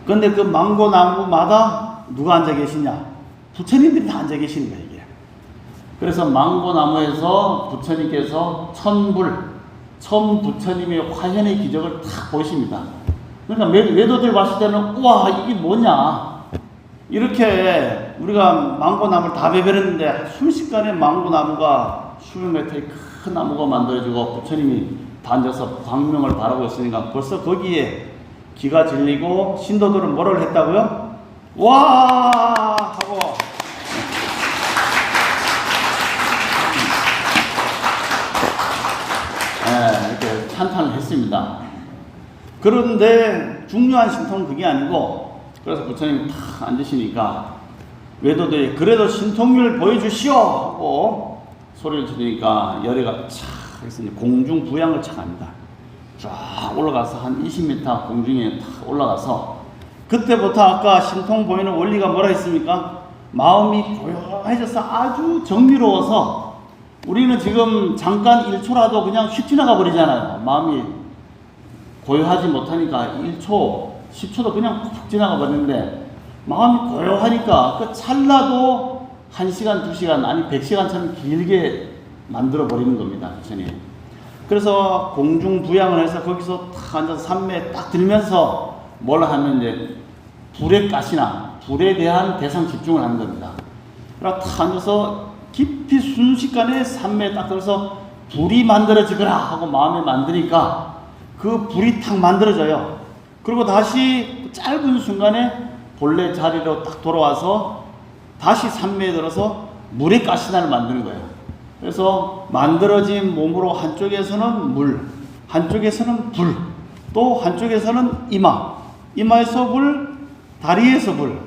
그런데 그 망고나무마다 누가 앉아 계시냐? 부처님들이 다 앉아 계시는 거예요. 이게. 그래서 망고나무에서 부처님께서 처음 부처님의 화현의 기적을 다 보이십니다. 그러니까 외도들 봤을 때는 우와 이게 뭐냐? 이렇게 우리가 망고나무를 다 베베렸는데 순식간에 망고나무가 수백 메터의 큰 나무가 만들어지고 부처님이 앉아서 광명을 바라고 있으니까 벌써 거기에 기가 질리고 신도들은 뭐를 했다고요? 와 하고 이렇게 찬탄을 했습니다. 그런데 중요한 신통은 그게 아니고 그래서 부처님이 탁 앉으시니까 외도들이 그래도 신통률 보여주시오 하고 소리를 지르니까 열애가 촥 해서 공중 부양을 착 합니다. 쫙 올라가서 한 20m 공중에 탁 올라가서 그때부터 아까 신통 보이는 원리가 뭐라 했습니까? 마음이 고요해져서 아주 정리로워서 우리는 지금 잠깐 1초라도 그냥 휙 지나가 버리잖아요. 마음이 고요하지 못하니까 1초, 10초도 그냥 푹 지나가 버리는데 마음이 고요하니까 그 찰나도 1시간, 2시간, 아니 100시간처럼 길게 만들어 버리는 겁니다. 부처님. 그래서 공중부양을 해서 거기서 탁 앉아서 산매에 딱 들면서 뭘 하면 이제 불의 가시나 불에 대한 대상 집중을 하는 겁니다. 그래서 탁 앉아서 깊이 순식간에 산매에 딱 들어서 불이 만들어지거라 하고 마음에 만드니까 그 불이 탁 만들어져요. 그리고 다시 짧은 순간에 본래 자리로 딱 돌아와서 다시 산매에 들어서 물의 가시나를 만드는 거예요. 그래서 만들어진 몸으로 한쪽에서는 물, 한쪽에서는 불, 또 한쪽에서는 이마에서 불, 다리에서 불,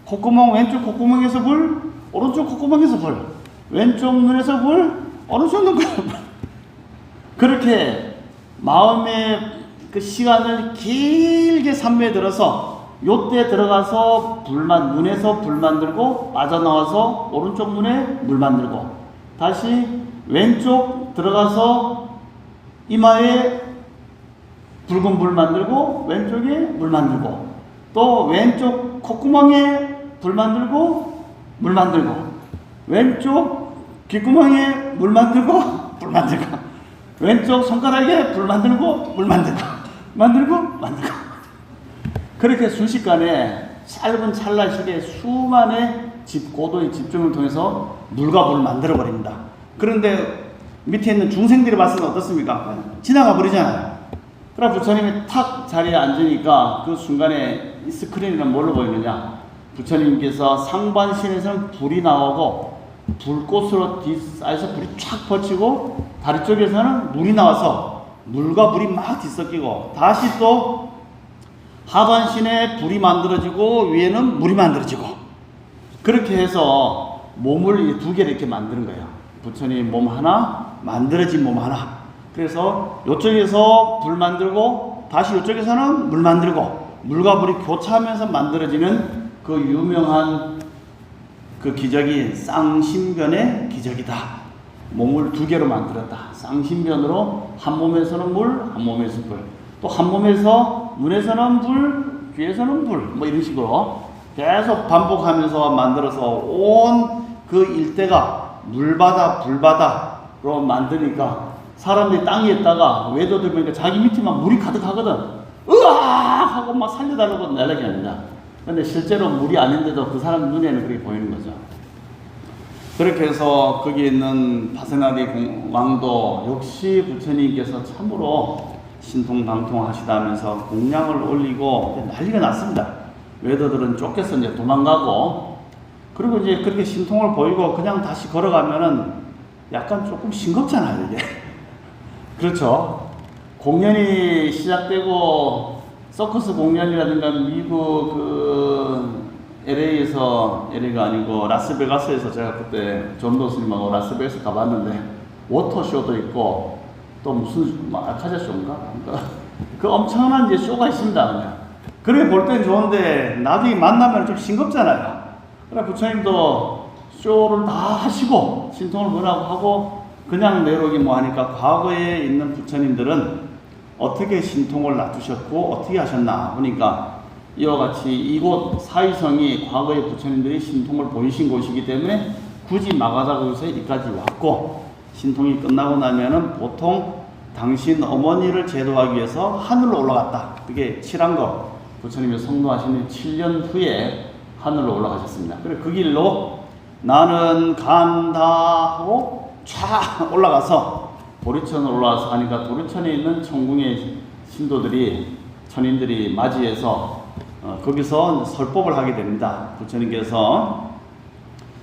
콧구멍, 왼쪽 콧구멍에서 불, 오른쪽 콧구멍에서 불, 왼쪽 눈에서 불, 오른쪽 눈에서 불. 그렇게 마음의 그 시간을 길게 산매에 들어서 요때 들어가서 눈에서 불 만들고 빠져나와서 오른쪽 눈에 물 만들고 다시 왼쪽 들어가서 이마에 붉은 불 만들고 왼쪽에 물 만들고 또 왼쪽 콧구멍에 불 만들고 물 만들고 왼쪽 귓구멍에 물 만들고 불 만들고 왼쪽 손가락에 불 만들고 물 만들고 그렇게 순식간에 짧은 찰나 시대에 수만의 고도의 집중을 통해서 물과 불을 만들어 버립니다. 그런데 밑에 있는 중생들이 봤을 때 어떻습니까? 지나가 버리잖아요. 그러나 부처님이 탁 자리에 앉으니까 그 순간에 이 스크린에는 뭘로 보이느냐? 부처님께서 상반신에서는 불이 나오고 불꽃으로 뒤싸여서 불이 촥 퍼지고 다리 쪽에서는 물이 나와서 물과 불이 막 뒤섞이고 다시 또 하반신에 불이 만들어지고 위에는 물이 만들어지고 그렇게 해서 몸을 두 개를 이렇게 만드는 거예요. 부처님 몸 하나, 만들어진 몸 하나. 그래서 이쪽에서 불 만들고 다시 이쪽에서는 물 만들고 물과 불이 교차하면서 만들어지는 그 유명한 그 기적이 쌍심견의 기적이다. 몸을 두 개로 만들었다. 쌍신변으로 한 몸에서는 물, 한 몸에서 불. 또 한 몸에서 눈에서는 불, 귀에서는 불. 뭐 이런 식으로 계속 반복하면서 만들어서 온 그 일대가 물바다, 불바다로 만드니까 사람들이 땅에 있다가 외도 들으니까 자기 밑에 막 물이 가득하거든. 으악! 하고 막 살려달라고 난리가 납니다. 근데 실제로 물이 아닌데도 그 사람 눈에는 그렇게 보이는 거죠. 그렇게 해서 거기 있는 파세나리 왕도 역시 부처님께서 참으로 신통방통하시다면서 공양을 올리고 난리가 났습니다. 외도들은 쫓겨서 이제 도망가고, 그리고 이제 그렇게 신통을 보이고 그냥 다시 걸어가면은 약간 조금 싱겁잖아요, 이게. 그렇죠. 공연이 시작되고 서커스 공연이라든가 미국 LA가 아니고 라스베가스에서 제가 그때 존도 스님하고 라스베가스 가봤는데 워터쇼도 있고 또 무슨 아카자 쇼인가? 그 엄청난 이제 쇼가 있습니다. 그냥. 그래 볼 땐 좋은데 나중에 만나면 좀 싱겁잖아요. 그래 부처님도 쇼를 다 하시고 신통을 뭐라고 하고 그냥 내려오기 뭐 하니까 과거에 있는 부처님들은 어떻게 신통을 놔두셨고 어떻게 하셨나 보니까 이와 같이 이곳 사위성이 과거의 부처님들이 신통을 보이신 곳이기 때문에 굳이 마가다고에서 여기까지 왔고, 신통이 끝나고 나면은 보통 당신 어머니를 제도하기 위해서 하늘로 올라갔다. 그게 칠한거 부처님이 성도하시는 7년 후에 하늘로 올라가셨습니다. 그래서 그 길로 나는 간다 하고 촤 올라가서 도리천으로 올라와서 하니까 도리천에 있는 천궁의 신도들이 천인들이 맞이해서 거기서 설법을 하게 됩니다. 부처님께서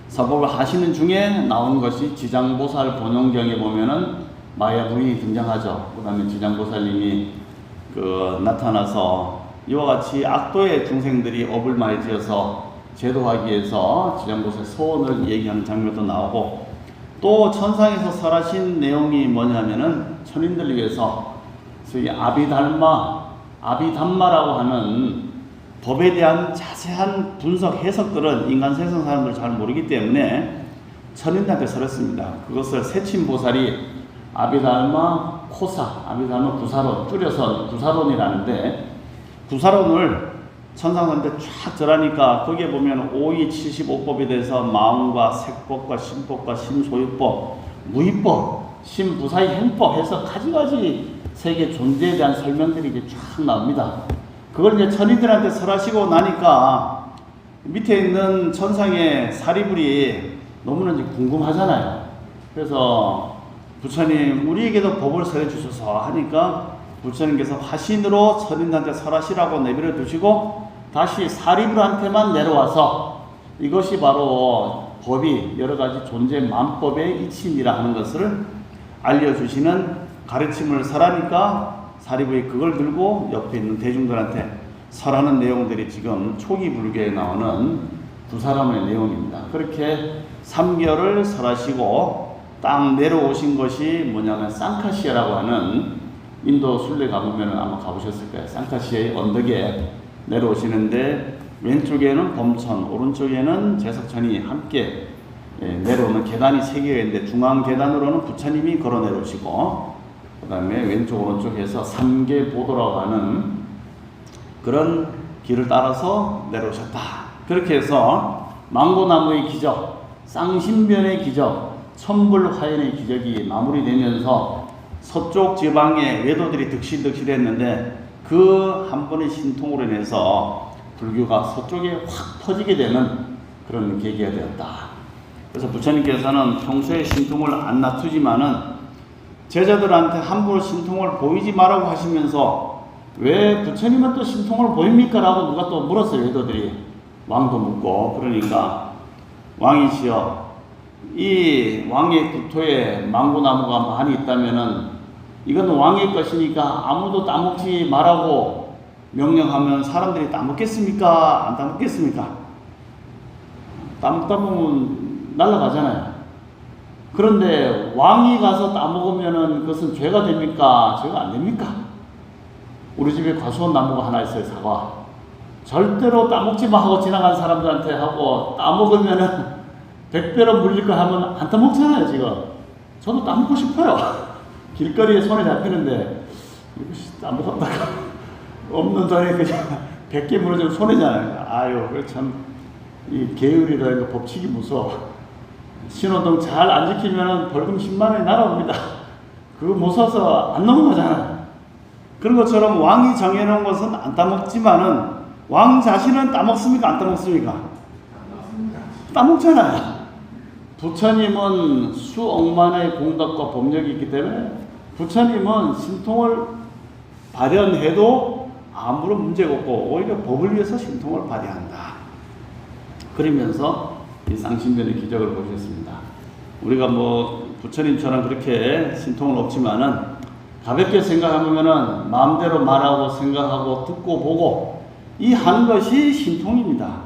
설법을 하시는 중에 나온 것이 지장보살 본용경에 보면은 마야 부인이 등장하죠. 그 다음에 지장보살님이 나타나서 이와 같이 악도의 중생들이 업을 많이 지어서 제도하기 위해서 지장보살 소원을 얘기하는 장면도 나오고, 또 천상에서 설하신 내용이 뭐냐면은 천인들을 위해서 소위 아비담마라고 하는 법에 대한 자세한 분석 해석들은 인간 세상 사람들 잘 모르기 때문에 천인들한테 설했습니다. 그것을 세친보살이 아비달마 구사론, 줄여서 구사론이라는데, 구사론을 천상한테 쫙 절하니까 거기에 보면 오이 75법에 대해서 마음과 색법과 심법과 심소유법, 무의법, 심부사의 행법 해서 가지가지 세계 존재에 대한 설명들이 이제 쫙 나옵니다. 그걸 이제 천인들한테 설하시고 나니까 밑에 있는 천상의 사리불이 너무나 이제 궁금하잖아요. 그래서 부처님 우리에게도 법을 설해 주셔서 하니까 부처님께서 화신으로 천인들한테 설하시라고 내버려 두시고 다시 사리불한테만 내려와서 이것이 바로 법이 여러 가지 존재 만법의 이침이라 하는 것을 알려주시는 가르침을 설하니까 사리불이 그걸 들고 옆에 있는 대중들한테 설하는 내용들이 지금 초기 불교에 나오는 두 사람의 내용입니다. 그렇게 3개월을 설하시고 딱 내려오신 것이 뭐냐면 쌍카시아라고 하는, 인도 순례 가보면 아마 가보셨을 거예요. 쌍카시아의 언덕에 내려오시는데 왼쪽에는 범천, 오른쪽에는 제석천이 함께 내려오는 계단이 3개가 있는데 중앙 계단으로는 부처님이 걸어 내려오시고 그 다음에 왼쪽 오른쪽에서 삼계보도라고 하는 그런 길을 따라서 내려오셨다. 그렇게 해서 망고나무의 기적, 쌍신변의 기적, 천불화연의 기적이 마무리되면서 서쪽 지방의 외도들이 득실득실했는데 그 한 번의 신통으로 인해서 불교가 서쪽에 확 퍼지게 되는 그런 계기가 되었다. 그래서 부처님께서는 평소에 신통을 안 낮추지만은 제자들한테 함부로 신통을 보이지 말라고 하시면서 왜 부처님은 또 신통을 보입니까? 라고 누가 또 물었어요. 외도들이. 왕도 묻고. 그러니까 왕이시여, 이 왕의 국토에 망고나무가 많이 있다면은 이건 왕의 것이니까 아무도 따먹지 말라고 명령하면 사람들이 따먹겠습니까? 안 따먹겠습니까? 따먹다 보면 날아가잖아요. 그런데 왕이 가서 따먹으면은 그것은 죄가 됩니까? 죄가 안 됩니까? 우리 집에 과수원 나무가 하나 있어요. 사과. 절대로 따먹지 마 하고 지나간 사람들한테 하고 따먹으면은 100배로 물릴 거 하면 안 따먹잖아요. 지금 저도 따먹고 싶어요. 길거리에 손에 잡히는데 이거 따먹었다가 없는 돈에 그냥 100개 무너지면 손해잖아요. 아유, 이 계율이라는 법칙이 무서워. 신호등 잘 안 지키면 벌금 10만 원이 날아옵니다. 그거 못 써서 안 넘어가잖아요. 그런 것처럼 왕이 정해놓은 것은 안 따먹지만은 왕 자신은 따먹습니까? 안 따먹습니까? 따먹잖아요. 부처님은 수억만의 공덕과 법력이 있기 때문에 부처님은 신통을 발현해도 아무런 문제가 없고 오히려 법을 위해서 신통을 발휘한다. 그러면서 이 쌍신변의 기적을 보셨습니다. 우리가 부처님처럼 그렇게 신통은 없지만은 가볍게 생각하면은 마음대로 말하고 생각하고 듣고 보고 이 하는 것이 신통입니다.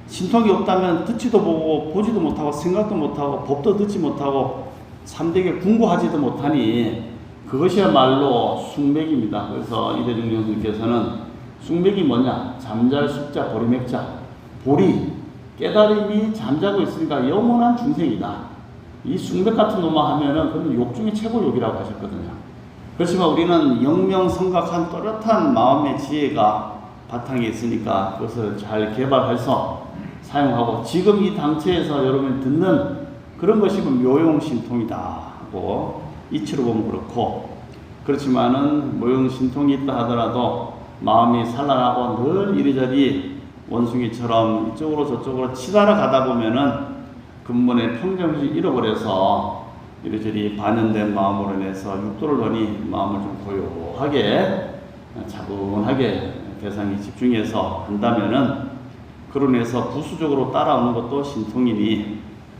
신통이 없다면 듣지도 보고 보지도 못하고 생각도 못하고 법도 듣지 못하고 삼대에 궁구하지도 못하니 그것이야말로 숙맥입니다. 그래서 이대중경스님께서는 숙맥이 뭐냐? 잠잘 숙자 보리맥자. 보리, 깨달음이 잠자고 있으니까 영원한 중생이다. 이 숙맥 같은 놈만 하면은 그건 욕 중에 최고 욕이라고 하셨거든요. 그렇지만 우리는 영명성각한 또렷한 마음의 지혜가 바탕에 있으니까 그것을 잘 개발해서 사용하고 지금 이 당체에서 여러분이 듣는 그런 것이 묘용신통이다 하고 이치로 보면 그렇고, 그렇지만은 묘용신통이 있다 하더라도 마음이 산란하고 늘 이리저리 원숭이처럼 이쪽으로 저쪽으로 치달아 가다 보면은 근본의 평정심을 잃어버려서 이리저리 반연된 마음으로 인해서 육도를 보니 마음을 좀 고요하게 차분하게 대상에 집중해서 한다면은 그로 인해서 부수적으로 따라오는 것도 신통이니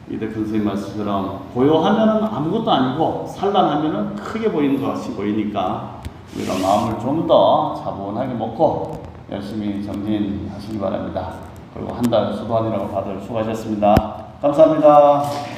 이대 선생님 말씀처럼 고요하면은 아무것도 아니고 산란하면은 크게 보이는 것이 보이니까 우리가 마음을 좀 더 차분하게 먹고 열심히 정진하시기 바랍니다. 그리고 한 달 수고하느라고 다들 수고하셨습니다. 감사합니다.